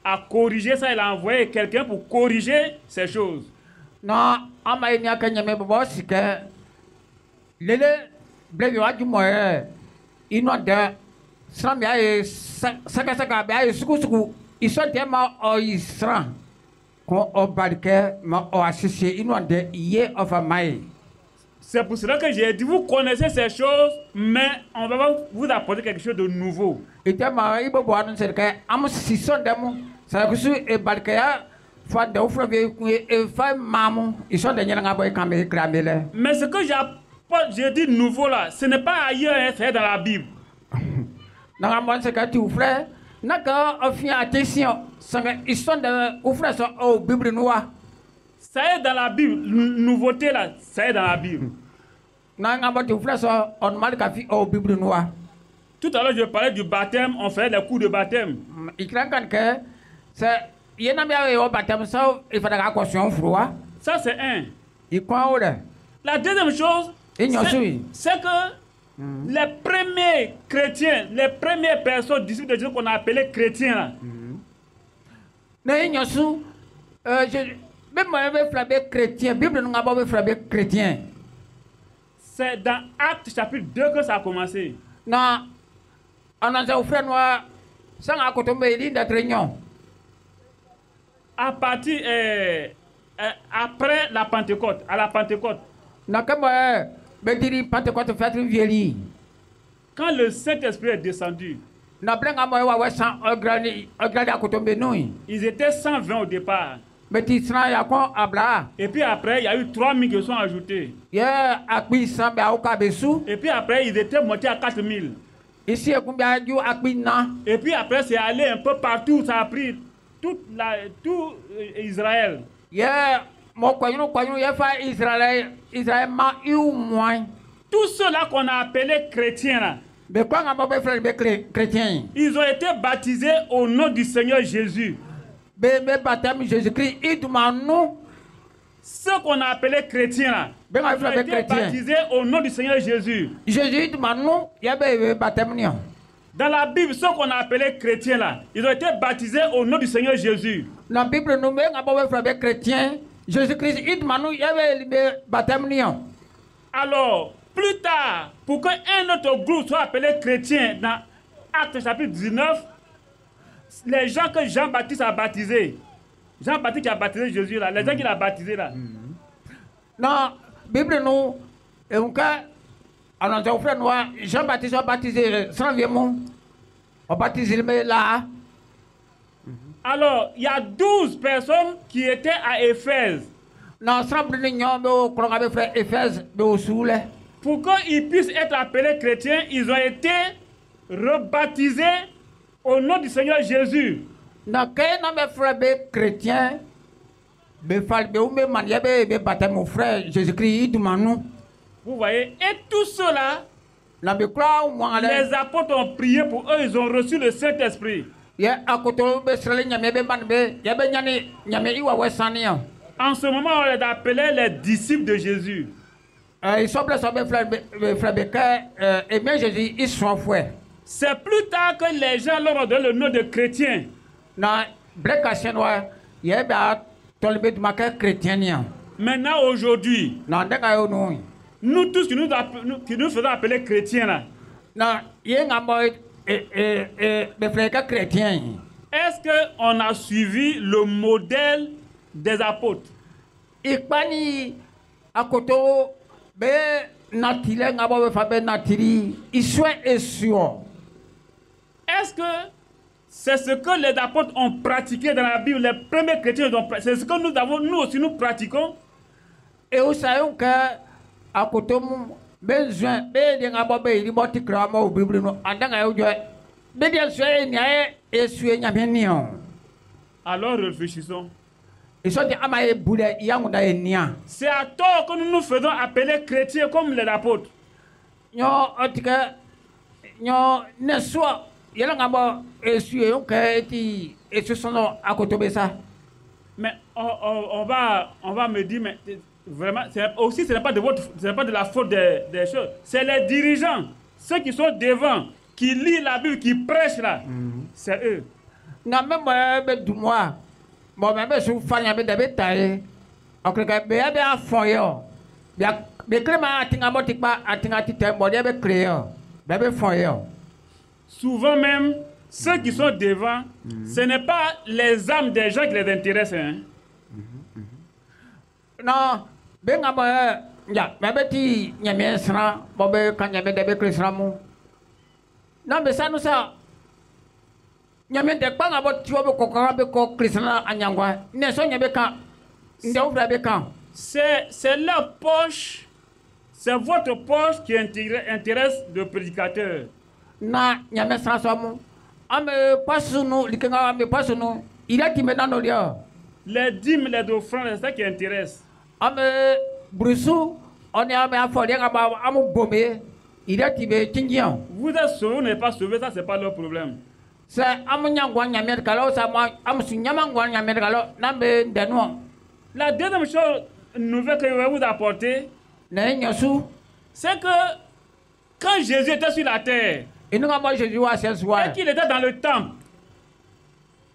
a corrigé ça, il a envoyé quelqu'un pour corriger ces choses. Non, amaïnia kanyame bobo sike lele blewa du moye inonde sambia e saka bia suku isotema o isra ko obarke ma o associé inonde ye of a mai. C'est pour cela que j'ai dit, vous connaissez ces choses, mais on va vous apporter quelque chose de nouveau. Et mais ce que j'ai dit nouveau là, ce n'est pas ailleurs, c'est dans la Bible. Naka afin attention, ils sont au frère au Bible noire. Ça est dans la Bible, nouveauté là, ça est dans la Bible. Nanga bati frère on mal kafi au Bible noire. Tout à l'heure je parlais du baptême, on fait les cours de baptême. Ikran que c'est yena bien au baptême ça il faut faire caution froid. Ça c'est un. Il quoi La deuxième chose, c'est que les premiers chrétiens, les premières personnes disciples de Jésus qu'on a appelés chrétiens là. Même moi je vais chrétien, Bible nous a pas fait chrétien. C'est dans Actes chapitre 2 que ça a commencé. Non, on a un frère noir sans à côté de réunion. À partir après la Pentecôte, à la Pentecôte. Quand le Saint-Esprit est descendu, ils étaient 120 au départ. Et puis après, il y a eu 3000 qui sont ajoutés. Et puis après, ils étaient montés à 4000. Et puis après, c'est allé un peu partout. Ça a pris tout Israël. Tous ceux-là qu'on a appelés chrétiens là, ils ont été baptisés au nom du Seigneur Jésus. Ceux qu'on a appelés chrétiens là, ils ont été baptisés au nom du Seigneur Jésus. Dans la Bible, ceux qu'on a appelés chrétiens là, ils ont été baptisés au nom du Seigneur Jésus. Dans la Bible, nous avons chrétiens. Jésus-Christ, alors, plus tard, pour qu'un autre groupe soit appelé chrétien, dans Actes chapitre 19, les gens que Jean-Baptiste a baptisés, Jean-Baptiste qui a baptisé Jésus là, les gens qu'il a baptisés là. Non, la Bible nous, Jean-Baptiste a baptisé, sans vieux a baptisé là. Alors, il y a 12 personnes qui étaient à Éphèse. Pour qu'ils puissent être appelés chrétiens, ils ont été rebaptisés au nom du Seigneur Jésus. Vous voyez, et tous ceux-là, les apôtres ont prié pour eux, ils ont reçu le Saint-Esprit. En ce moment, on les appelait les disciples de Jésus. C'est plus tard que les gens leur ont donné le nom de chrétiens. Maintenant, aujourd'hui, nous tous qui nous faisons appeler chrétiens là, est-ce qu'on a suivi le modèle des apôtres? Est-ce que c'est ce que les apôtres ont pratiqué dans la Bible? Les premiers chrétiens ont pratiqué. C'est ce que nous aussi nous pratiquons. Et vous savez que alors réfléchissons. C'est à tort que nous nous faisons appeler chrétiens comme les apôtres. Mais on va me dire, mais vraiment, aussi ce n'est pas de la faute des choses. C'est les dirigeants, ceux qui sont devant, qui lisent la Bible, qui prêchent là. C'est eux. Souvent même, ceux qui sont devant, ce n'est pas les âmes des gens qui les intéressent. Hein? Non, mais ça nous ça. C'est leur poche, c'est votre poche qui intéresse le prédicateur. Les dîmes, les offrandes, c'est ça qui intéresse. Vous êtes sauvé ou n'êtes pas sauvé, ça c'est pas leur problème. La deuxième chose nouvelle que je vais vous apporter, c'est que quand Jésus était sur la terre, et qu'il était dans le temple,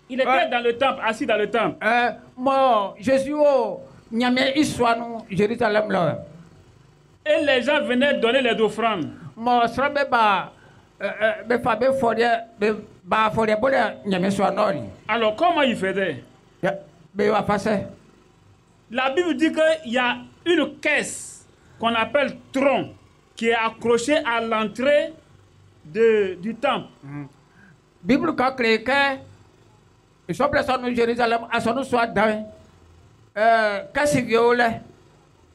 il était dans le temple, assis dans le temple. Et les gens venaient donner les offrandes. Alors comment il faisait? La Bible dit qu'il y a une caisse qu'on appelle tronc qui est accrochée à l'entrée du temple. Bible a créé que ils sont placés en Jérusalem à son soit dans qu'est-ce violet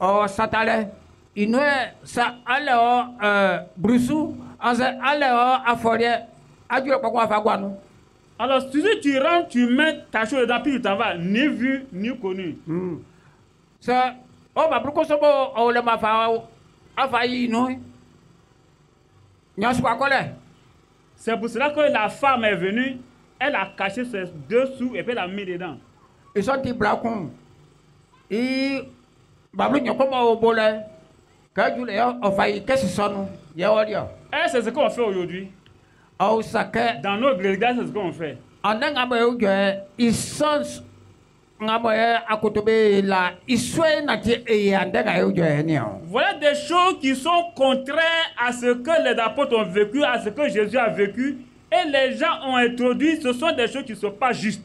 ou satale il nous ça allait brusou allait à forêt à du quoi faire nous. Alors si tu rentres, tu mets ta chose dedans puis tu t'en vas, ni vu ni connu. Ça oh bah pourquoi ça on le m'a fait a failli nous. C'est pour cela que la femme est venue, elle a caché ses 2 sous et puis elle a mis dedans. Ils sont des blacons. Et Babou n'y a pas au bolet. Quand tu l'as failli, qu'est-ce que c'est nous? C'est ce qu'on fait aujourd'hui. Dans nos églises, c'est ce qu'on fait. Ils sont à côté là. Ils sont voilà des choses qui sont contraires à ce que les apôtres ont vécu, à ce que Jésus a vécu. Et les gens ont introduit, ce sont des choses qui ne sont pas justes.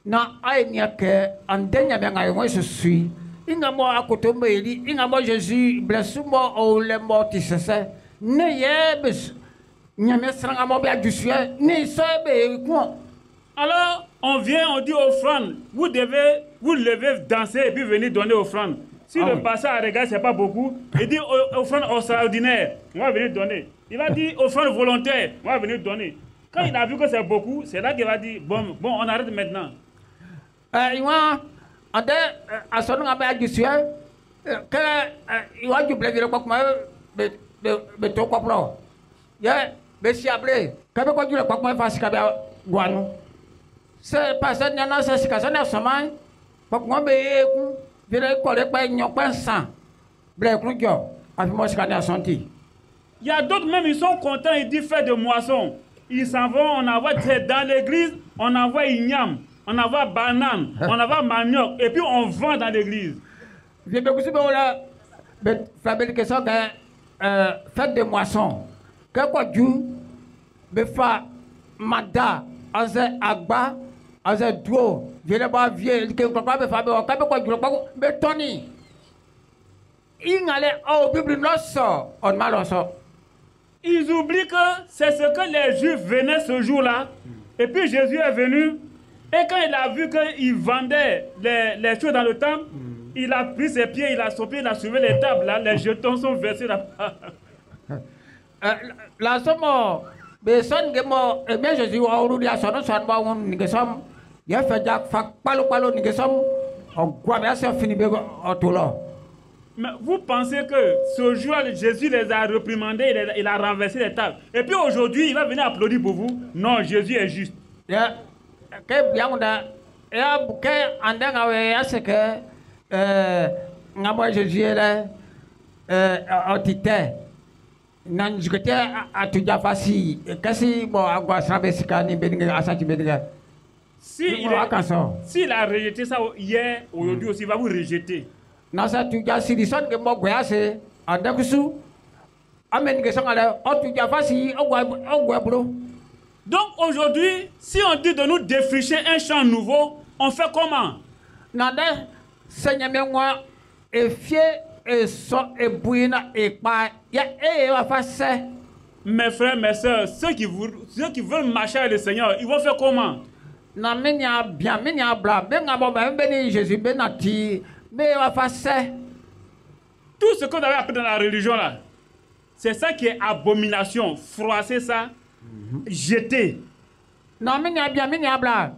Non, je suis. À côté de Jésus, alors, on vient, on dit offrande. Vous devez danser et puis venir donner offrande. Si le pasteur regarde, ce n'est pas beaucoup, il dit offrande extraordinaire, on va venir donner. Il va dire offrande volontaire, on va venir donner. Quand il a vu que c'est beaucoup, c'est là qu'il va dire bon, on arrête maintenant. C'est parce que nous avons cette situation de pour que nous il y a d'autres même, ils sont contents, ils disent faire de moisson. Ils s'en vont, on envoie dans l'église, on envoie igname, on envoie banane, on envoie manioc, et puis on vend dans l'église. Je vais vous fabrication de fête de moisson. Quand Dieu me fait mada, agba, duo, je ne pas vieux, que papa me fait mais Tony. Il allait au Bible on m'a ils oublient que c'est ce que les Juifs venaient ce jour-là. Et puis Jésus est venu. Et quand il a vu qu'ils vendaient les choses dans le temple, il a pris ses pieds, il a sauté, il a soulevé les tables. Là, les jetons sont versés là-bas. La somme, mais son gemo, et bien Jésus a oublié à son son bon nigesom. Il a fait jack fac palo nigesom. On croit bien c'est fini au tout là. Mais vous pensez que ce jour-là, Jésus les a reprimandés, il a renversé les tables. Et puis aujourd'hui, il va venir applaudir pour vous. Non, Jésus est juste. Que bien on a, et que en dernier, c'est que moi Jésus est là, en tête. Non, je côté à tout déjà facile. Qu'est-ce bon à quoi ça veut dire qu'il bénit à ça tu bénit. S'il a rejeté ça hier, aujourd'hui aussi, il va vous rejeter. Non, ça tu as si que moi c'est en dessous. Amen que ça là, tu déjà facile donc aujourd'hui, si on dit de nous défricher un champ nouveau, on fait comment? Nada, Seigneur moi, et fier et so et bouina et pas, ya et va faire. Mes frères, mes sœurs, ceux qui veulent marcher avec le Seigneur, ils vont faire comment? Na menya bien, menya bla, benga bon ben béni Jésus benati, mais va faire. Tout ce qu'on avait appris dans la religion là, c'est ça qui est abomination, froisser ça, jeter. Non, mais bien, bla.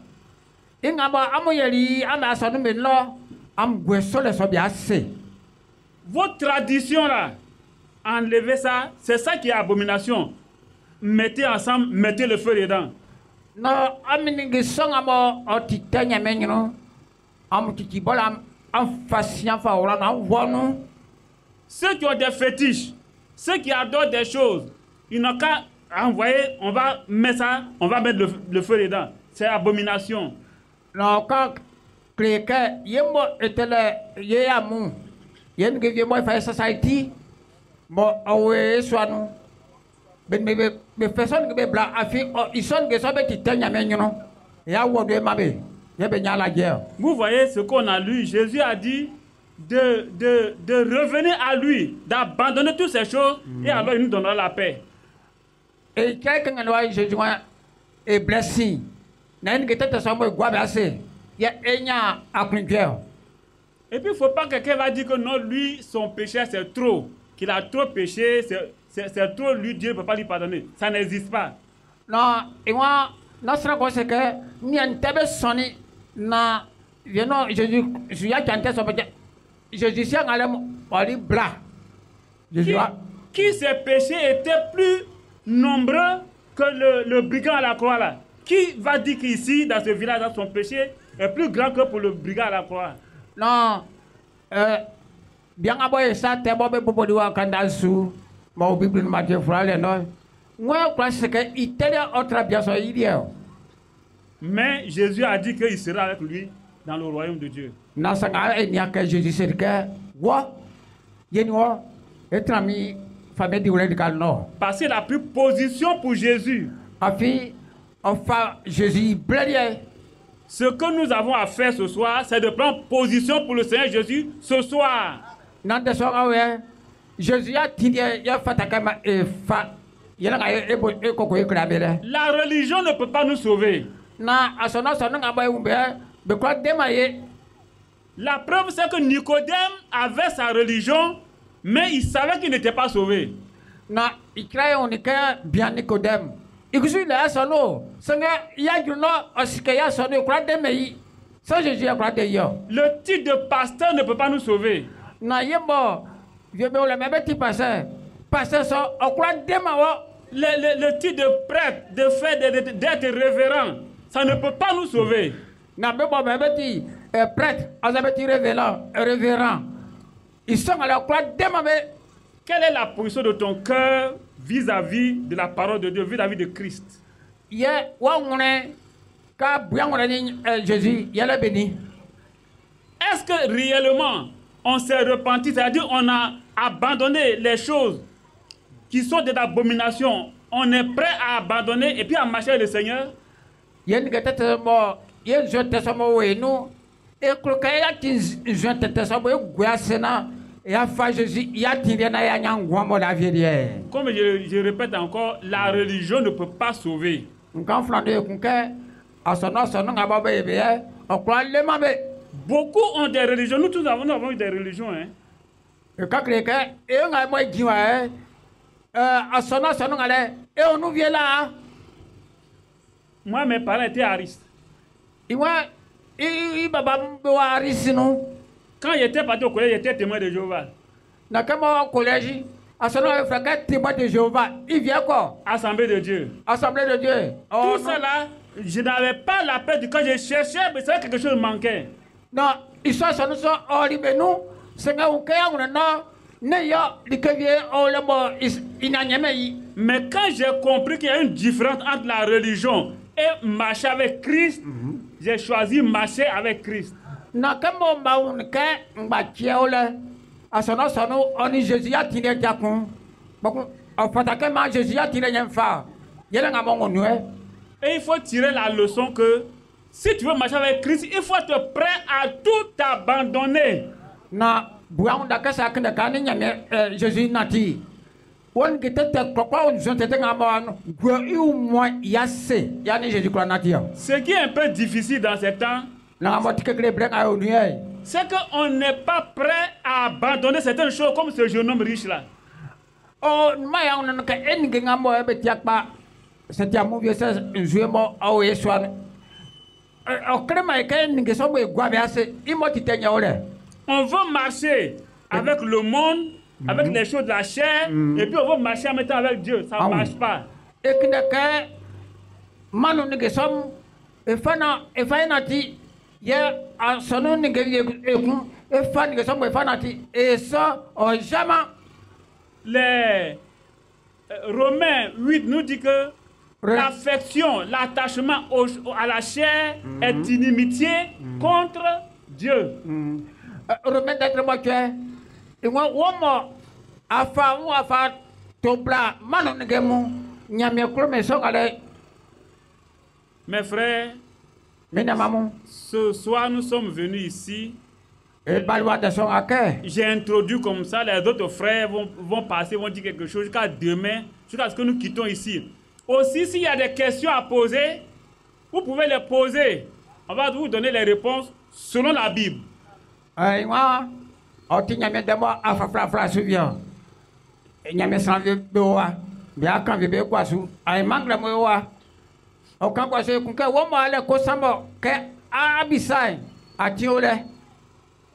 Vos traditions là, enlevez ça, c'est ça qui est abomination. Mettez ensemble, mettez le feu dedans. Non, ceux qui ont des fétiches, ceux qui adorent des choses, ils n'ont qu'à envoyer, on va mettre ça, on va mettre le feu dedans. C'est abomination. Non, quand quelqu'un était là, il y a mon, il y a une guerre society, moi, ouais, soit nous. Mais personne qui est blanc, ils sont des hommes qui tiennent à maintenant. Il y a où de mabé, il y a la guerre. Vous voyez ce qu'on a lu, Jésus a dit de revenir à lui, d'abandonner toutes ces choses, et alors il nous donnera la paix. Et quelqu'un qui a Jésus est blessé. Et puis il ne faut pas que quelqu'un va dire que non, lui, son péché c'est trop, qu'il a trop péché, c'est trop, lui, Dieu ne peut pas lui pardonner. Ça n'existe pas. Non, et moi, notre chose c'est que nous avons sonné, Jésus, je suis chanté son péché. Jésus, c'est un blanc. Qui ses péchés étaient plus nombreux que le brigand à la croix là? Qui va dire qu'ici, dans ce village, son péché est plus grand que pour le brigand à la croix? Non, bien après ça, tu as beau pour dire quand sous ma Bible de Matthieu Frale, non? Moi, je pense qu'il t'a autre bien son idée. Mais Jésus a dit qu'il sera avec lui dans le royaume de Dieu. Non, ça n'a que Jésus c'est que, quoi? Il y a une amie, famille du non. Parce qu'il a pris position pour Jésus. Enfin, Jésus, blâmé. Ce que nous avons à faire ce soir, c'est de prendre position pour le Seigneur Jésus ce soir. Non, de soir, Jésus a dit, il a fait la religion ne peut pas nous sauver. La preuve, c'est que Nicodème avait sa religion, mais il savait qu'il n'était pas sauvé. Non, il crée bien Nicodème. Le titre de pasteur ne peut pas nous sauver. Le titre de prêtre, de fait d'être révérend, ça ne peut pas nous sauver. Révérend. Ils sont à la croix demain. Quelle est la position de ton cœur vis-à-vis de la parole de Dieu, vis-à-vis de Christ? Est-ce que réellement on s'est repenti, c'est-à-dire on a abandonné les choses qui sont des abominations, on est prêt à abandonner et puis à marcher avec le Seigneur? Comme je répète encore, la religion ne peut pas sauver. Beaucoup ont des religions. Nous tous avons eu des religions. Hein? Moi, mes parents étaient aristes. Quand j'étais parti au collège, j'étais témoin de Jéhovah. Assemblée de Dieu. Assemblée de Dieu. Oh, tout ça là, je n'avais pas la paix du quand je cherchais, mais c'est quelque chose manquait. Non, ils sont mais quand j'ai compris qu'il y a une différence entre la religion et marcher avec Christ, j'ai choisi marcher avec Christ. Et il faut tirer la leçon que si tu veux marcher avec Christ, il faut être prêt à tout abandonner. Ce qui est un peu difficile dans ces temps, c'est qu'on n'est pas prêt à abandonner certaines choses comme ce jeune homme riche là. c'était mon vieux ça jouer mon au soir au crème que n'ingue so mo egwa be ase imoti tenya ole. On veut marcher avec le monde, avec les choses de la chair, et puis on veut marcher en même temps avec Dieu. Ça ne marche pas. Et que manu n'ingue som e fana ti ya sonu n'ingue ekun e fana n'ingue som e fana ti et ça jamais. Les Romains 8 nous dit que l'affection, l'attachement à la chair est inimitié contre Dieu. Romains d'être moi tu es et moi womo afa tobla manu n'ingue mu nyame klome so kale. Mes frères, ce soir nous sommes venus ici. J'ai introduit comme ça, les autres frères vont passer, vont dire quelque chose jusqu'à demain, jusqu'à ce que nous quittons ici. Aussi, s'il y a des questions à poser, vous pouvez les poser. On va vous donner les réponses selon la Bible.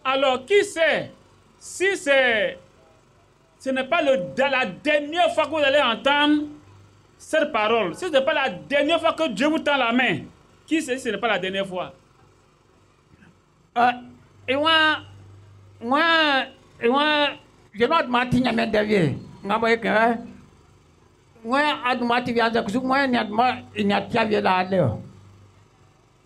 Alors, qui sait si ce n'est pas la dernière fois que vous allez entendre cette parole, si ce n'est pas la dernière fois que Dieu vous tend la main, qui sait si ce n'est pas la dernière fois? Je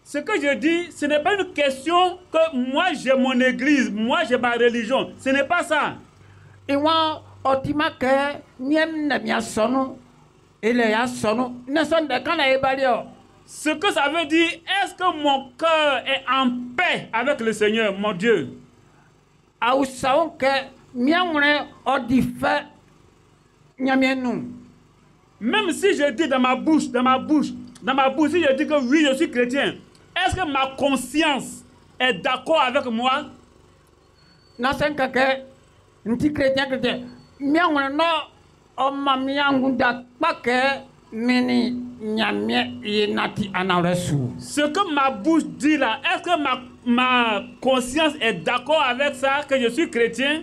ce que je dis, ce n'est pas une question que moi j'ai mon église, moi j'ai ma religion. Ce n'est pas ça. Ce que ça veut dire, est-ce que mon cœur est en paix avec le Seigneur, mon Dieu? Même si je dis dans ma bouche, si je dis que oui, je suis chrétien, est-ce que ma conscience est d'accord avec moi? Non, c'est que je chrétien. Ce que ma bouche dit là, est-ce que ma conscience est d'accord avec ça, que je suis chrétien?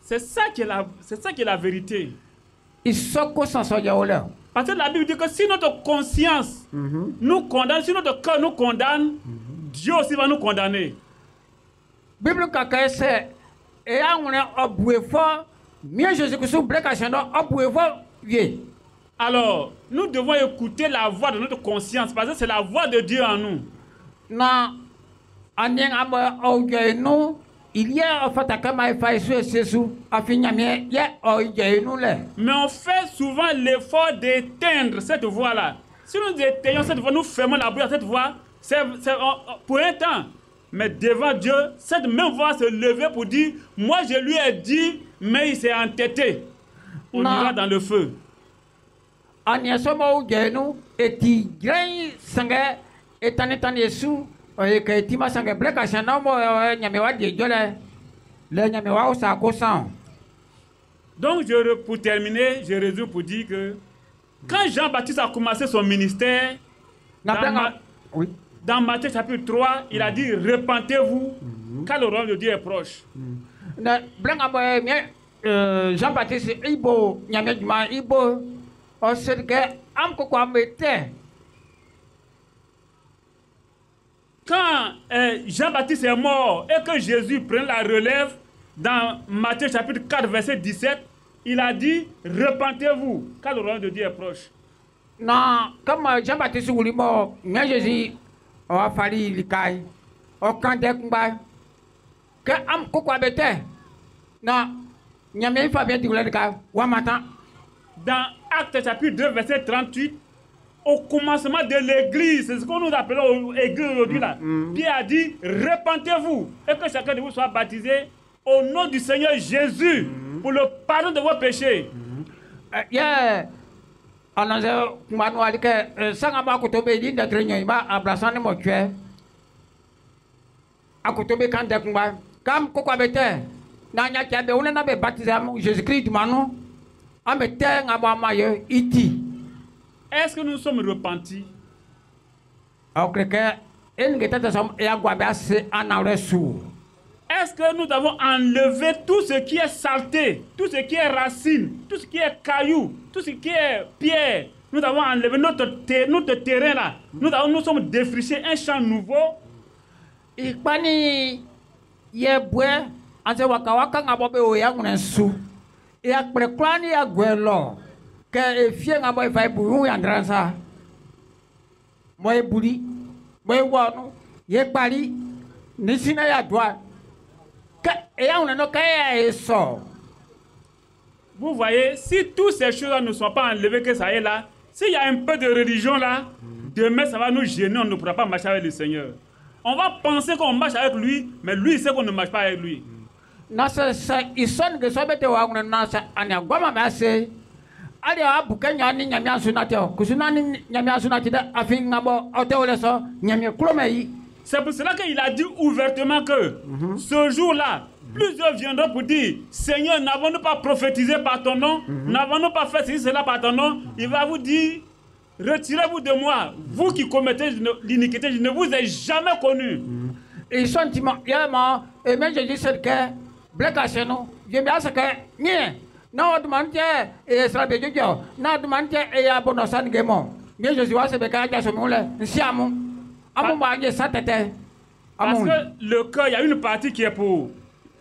C'est ça qui est la vérité. Parce que la Bible dit que si notre conscience nous condamne, si notre cœur nous condamne, Dieu aussi va nous condamner. Alors, nous devons écouter la voix de notre conscience parce que c'est la voix de Dieu en nous. Il y a mais on fait souvent l'effort d'éteindre cette voix-là. Si nous éteignons cette voix, nous fermons la bouche à cette voix, c'est pour un temps. Mais devant Dieu, cette même voix se levait pour dire, moi je lui ai dit, mais il s'est entêté. On ira dans le feu. Donc, pour terminer, je résume pour dire que quand Jean-Baptiste a commencé son ministère, dans Matthieu chapitre 3, il a dit, repentez-vous, car le royaume de Dieu est proche. Jean-Baptiste, quand Jean-Baptiste est mort et que Jésus prend la relève, dans Matthieu chapitre 4, verset 17, il a dit, repentez-vous, car le royaume de Dieu est proche. Non, comme Jean-Baptiste est mort, Jésus a fallu l'ikaï, au camp de combat, que am kokwa non, nyame fa bien dire wa matin. Dans Actes chapitre 2, verset 38, au commencement de l'église, c'est ce que nous appelons l'église aujourd'hui là, Pierre a dit, repentez-vous, et que chacun de vous soit baptisé au nom du Seigneur Jésus, pour le pardon de vos péchés. akotobe kan dekungba kam kokwa bete na nya kia be une na be baptisam Jésus-Christ du manu amete ngaba maye iti. Est-ce que nous sommes repentis? Est-ce que nous avons enlevé tout ce qui est saleté, tout ce qui est racine, tout ce qui est caillou, tout ce qui est pierre? Nous avons enlevé notre terrain là. Nous sommes défrichés un champ nouveau. Vous voyez, si toutes ces choses ne sont pas enlevées, que ça est là, s'il y a un peu de religion là, demain ça va nous gêner, on ne pourra pas marcher avec le Seigneur. On va penser qu'on marche avec lui, mais lui il sait qu'on ne marche pas avec lui. C'est pour cela qu'il a dit ouvertement que ce jour-là, plusieurs viendront pour dire, Seigneur, n'avons-nous pas prophétisé par ton nom? N'avons-nous pas fait ceci, cela par ton nom? Il va vous dire, retirez-vous de moi, vous qui commettez l'iniquité, je ne vous ai jamais connu. Et sentiment, et même je dis ce que, blackasseno, je me dis que, nie, non, demande, et ça veut dire, non, demande, et à bon sang gémon. Mais je suis à ce que je suis moulin, si à mon, ça t'était. Parce que le cœur, il y a une partie qui est pour,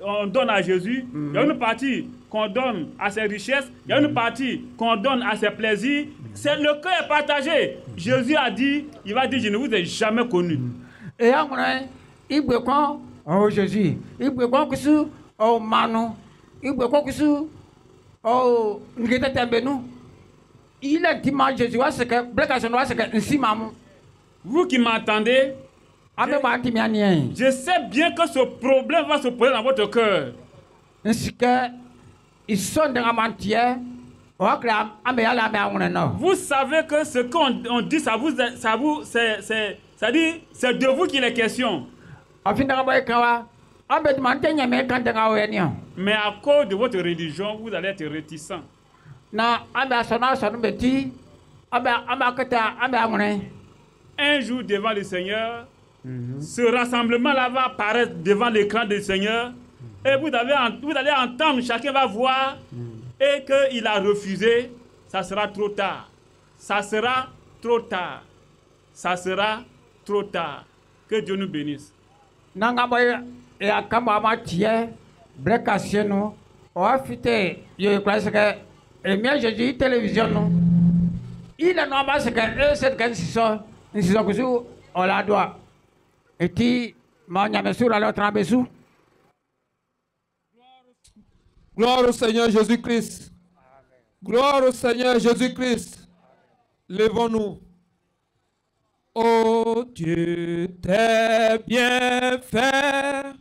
on donne à Jésus, il y a une partie qu'on donne à ses richesses, il y a une partie qu'on donne à ses plaisirs. C'est le cœur est partagé. Jésus a dit, il va dire, je ne vous ai jamais connu. Et après, il veut quoi? Oh Jésus, il veut quoi que ce? Oh Manu, il veut quoi que ce? Oh, nous sommes il a dit, Jésus, c'est que, c'est que, si maman. Vous qui m'entendez, je sais bien que ce problème va se poser dans votre cœur. Vous savez que ce qu'on dit, c'est de vous qu'il est question. Mais à cause de votre religion, vous allez être réticent. Un jour devant le Seigneur, ce rassemblement-là va apparaître devant l'écran du Seigneur et vous allez entendre, chacun va voir et qu'il a refusé, ça sera trop tard. Ça sera trop tard. Ça sera trop tard. Que Dieu nous bénisse. Il a nommé ce que cette candidature, on la doit. Et qui m'a sur la lettre en Gloire au Seigneur Jésus-Christ. Gloire au Seigneur Jésus-Christ. Lèvons-nous. Oh Dieu, tes bienfaits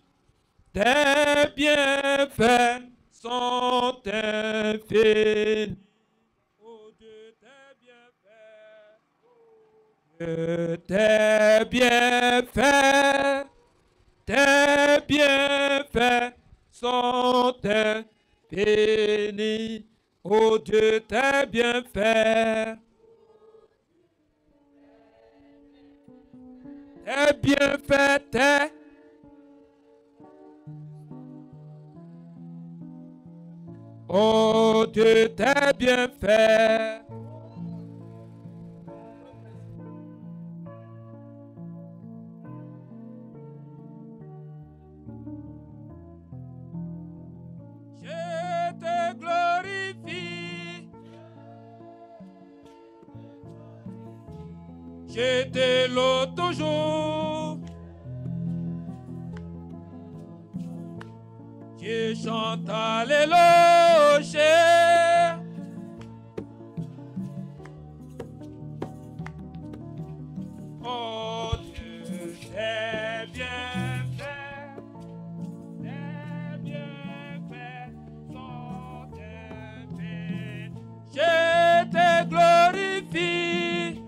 sont infinis. Oh Dieu, tes bienfaits sont infinis. Oh Dieu, tes bienfaits. Tes bienfaits, oh Dieu, tes bienfaits. Je te glorifie. Je te loue toujours. Je chante alléluia. Oh Dieu, tes bienfaits sont infinis. Je te glorifie.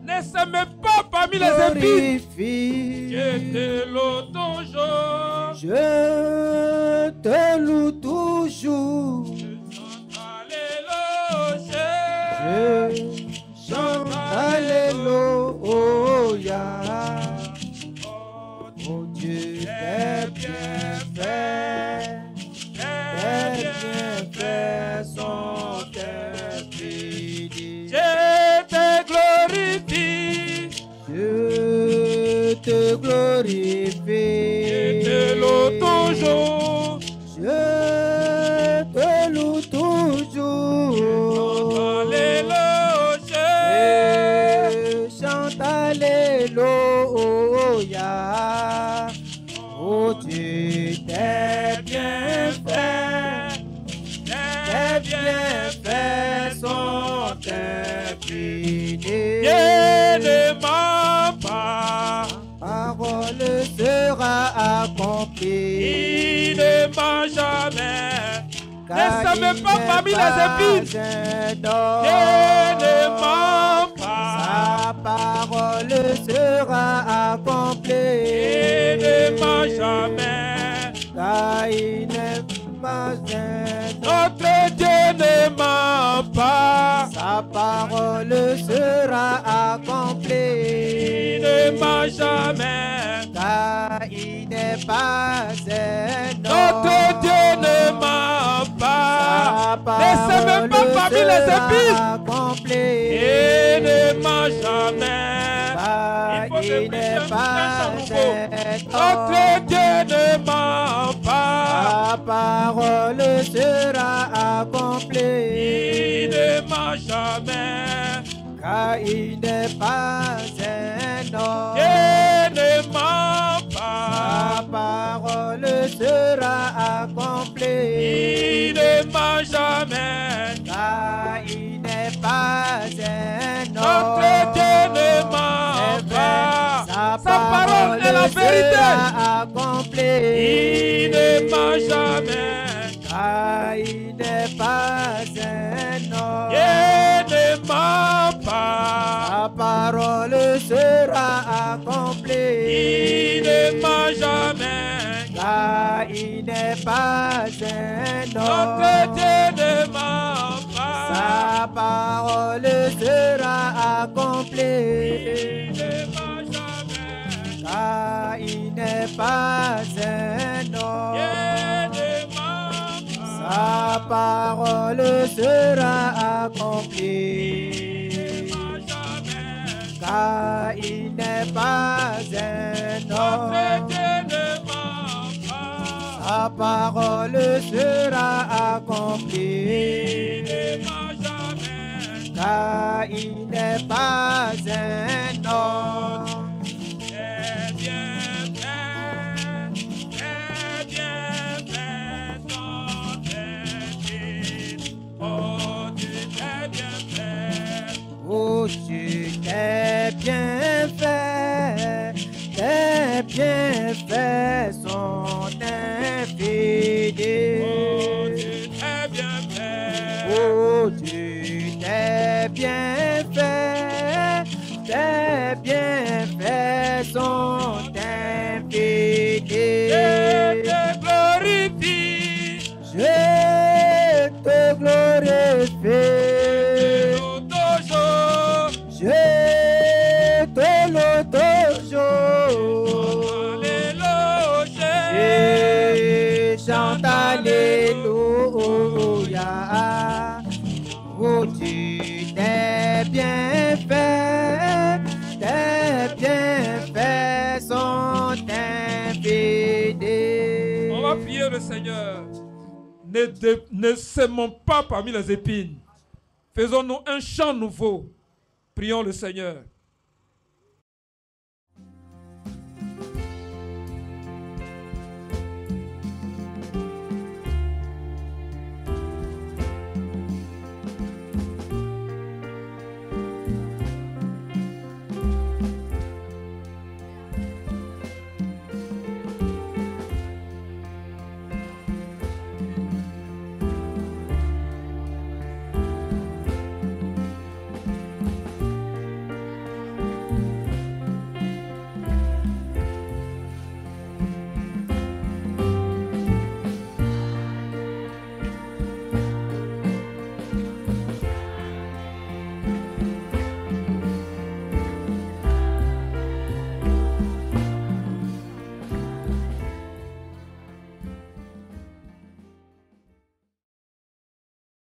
Ne se met pas parmi les épines. glorifie. Je te loue toujours. Je te loue toujours. Alléluia. Je chante Alléluia. Oh Dieu, tes bienfaits, sont infinis. Je te glorifie. Je te glorifie. Je te loue toujours. Je te loue toujours. Alléluia. Je chante Alléluia. Oh Dieu, tes bienfaits sont infinis. Dieu ne ment pas. Parole sera accomplie. Il ne ment jamais. Ne sommes pas parmi les épines. Dieu ne ment pas. Sa parole sera accomplie. Il ne ment jamais. Car il n'est pas un Notre Dieu ne ment pas. Sa parole sera accomplie. Il ne ment jamais. Car il n'est pas un Notre Dieu ne ment pas. Ne sommes pas parmi les épines. Il ne ment jamais. Il faut il n'est pas Notre Dieu ne ment pas. Sa parole sera accomplie. Il ne ment jamais. Car il n'est pas un homme. Dieu ne ment Sa pas. parole sera accomplie. Il ne ment jamais. Car il n'est pas un Notre homme. Dieu ne ment pas. Sa parole est la vérité. Il ne ment jamais. Car il n'est pas un homme. Dieu ne ment pas. Sa parole sera accomplie. Il ne ment jamais. Car il n'est pas un Notre homme. Dieu ne ment pas. Sa parole sera accomplie. Il ne ment jamais. Car il n'est pas un homme. Dieu ne ment pas. Sa parole sera accomplie. Car il n'est pas un Notre homme. Dieu ne ment pas. Sa parole sera accomplie. Il ne ment jamais. Car il n'est pas un homme. Tes bienfaits sont infinis. Oh Dieu, tes bienfaits. Oh Dieu, tes bienfaits sont infinis. Oh Dieu, tes bienfaits. Oh Dieu, tes bienfaits sont infinis. Je te glorifie. Je te glorifie. Toujours. Je te loue toujours. Alléluia. Je chante Alléluia. Oh Dieu, tes bienfaits sont infinis. On va prier le Seigneur. Ne sèmons pas parmi les épines. Faisons-nous un chant nouveau. Prions le Seigneur.